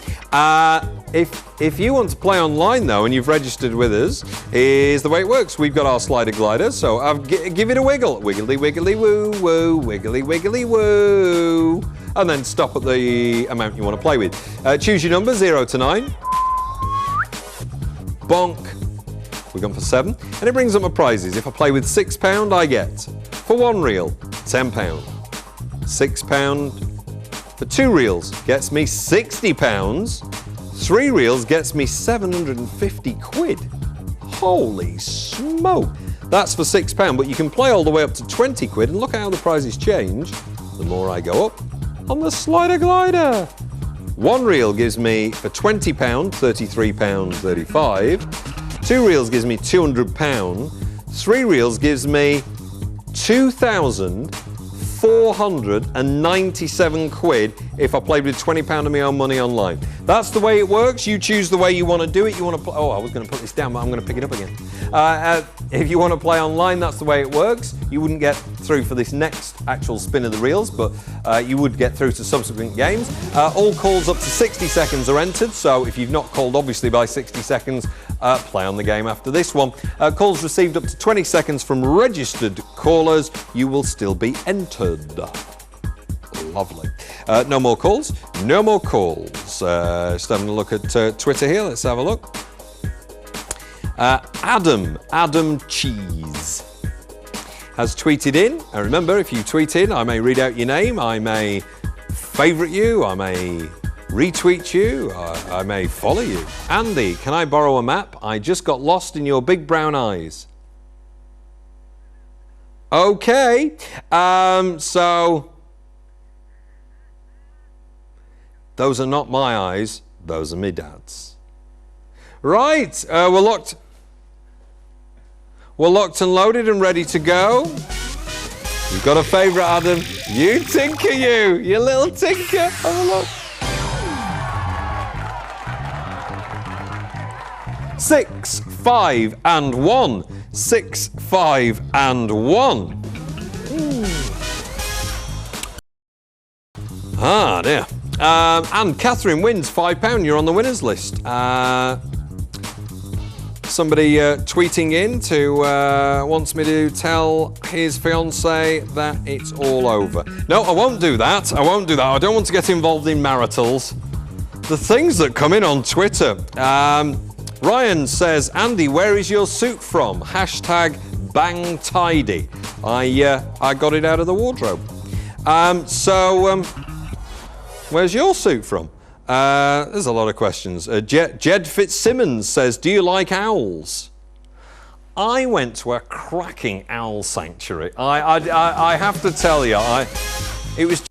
If you want to play online though and you've registered with us, here's the way it works. We've got our slider glider, so give it a wiggle. Wiggly wiggly woo woo, wiggly wiggly woo, and then stop at the amount you want to play with. Choose your number, 0 to 9. Bonk. We've gone for 7, and it brings up my prizes. If I play with £6, I get, for 1 reel, £10. £6 for 2 reels gets me £60. 3 reels gets me 750 quid. Holy smoke. That's for £6, but you can play all the way up to 20 quid, and look at how the prizes change the more I go up on the slider glider. 1 reel gives me, for £20, £33.35. 2 reels gives me £200. 3 reels gives me 2,497 quid if I played with £20 of my own money online. That's the way it works. You choose the way you want to do it. You want to I was going to put this down, but I'm going to pick it up again. If you want to play online, that's the way it works. You wouldn't get through for this next actual spin of the reels, but you would get through to subsequent games. All calls up to 60 seconds are entered, so if you've not called, obviously, by 60 seconds, play on the game after this one. Calls received up to 20 seconds from registered callers, you will still be entered. Lovely. No more calls. No more calls. Just having a look at Twitter here. Let's have a look. Adam Cheese has tweeted in. And remember, if you tweet in, I may read out your name. I may favourite you. I may retweet you. I may follow you. Andy, can I borrow a map? I just got lost in your big brown eyes. Okay. So those are not my eyes. Those are me dad's. Right. We're locked and loaded and ready to go. You've got a favourite, Adam. You tinker, you little tinker. Have a look. 6, 5, and 1. 6, 5 and 1. Ah, dear. And Catherine wins £5. You're on the winners list. Somebody tweeting in wants me to tell his fiancée that it's all over. No, I won't do that. I won't do that. I don't want to get involved in maritals. The things that come in on Twitter. Ryan says, Andy, where is your suit from? Hashtag bang tidy. I got it out of the wardrobe. Where's your suit from? There's a lot of questions. Jed Fitzsimmons says, do you like owls? I went to a cracking owl sanctuary. I have to tell you, it was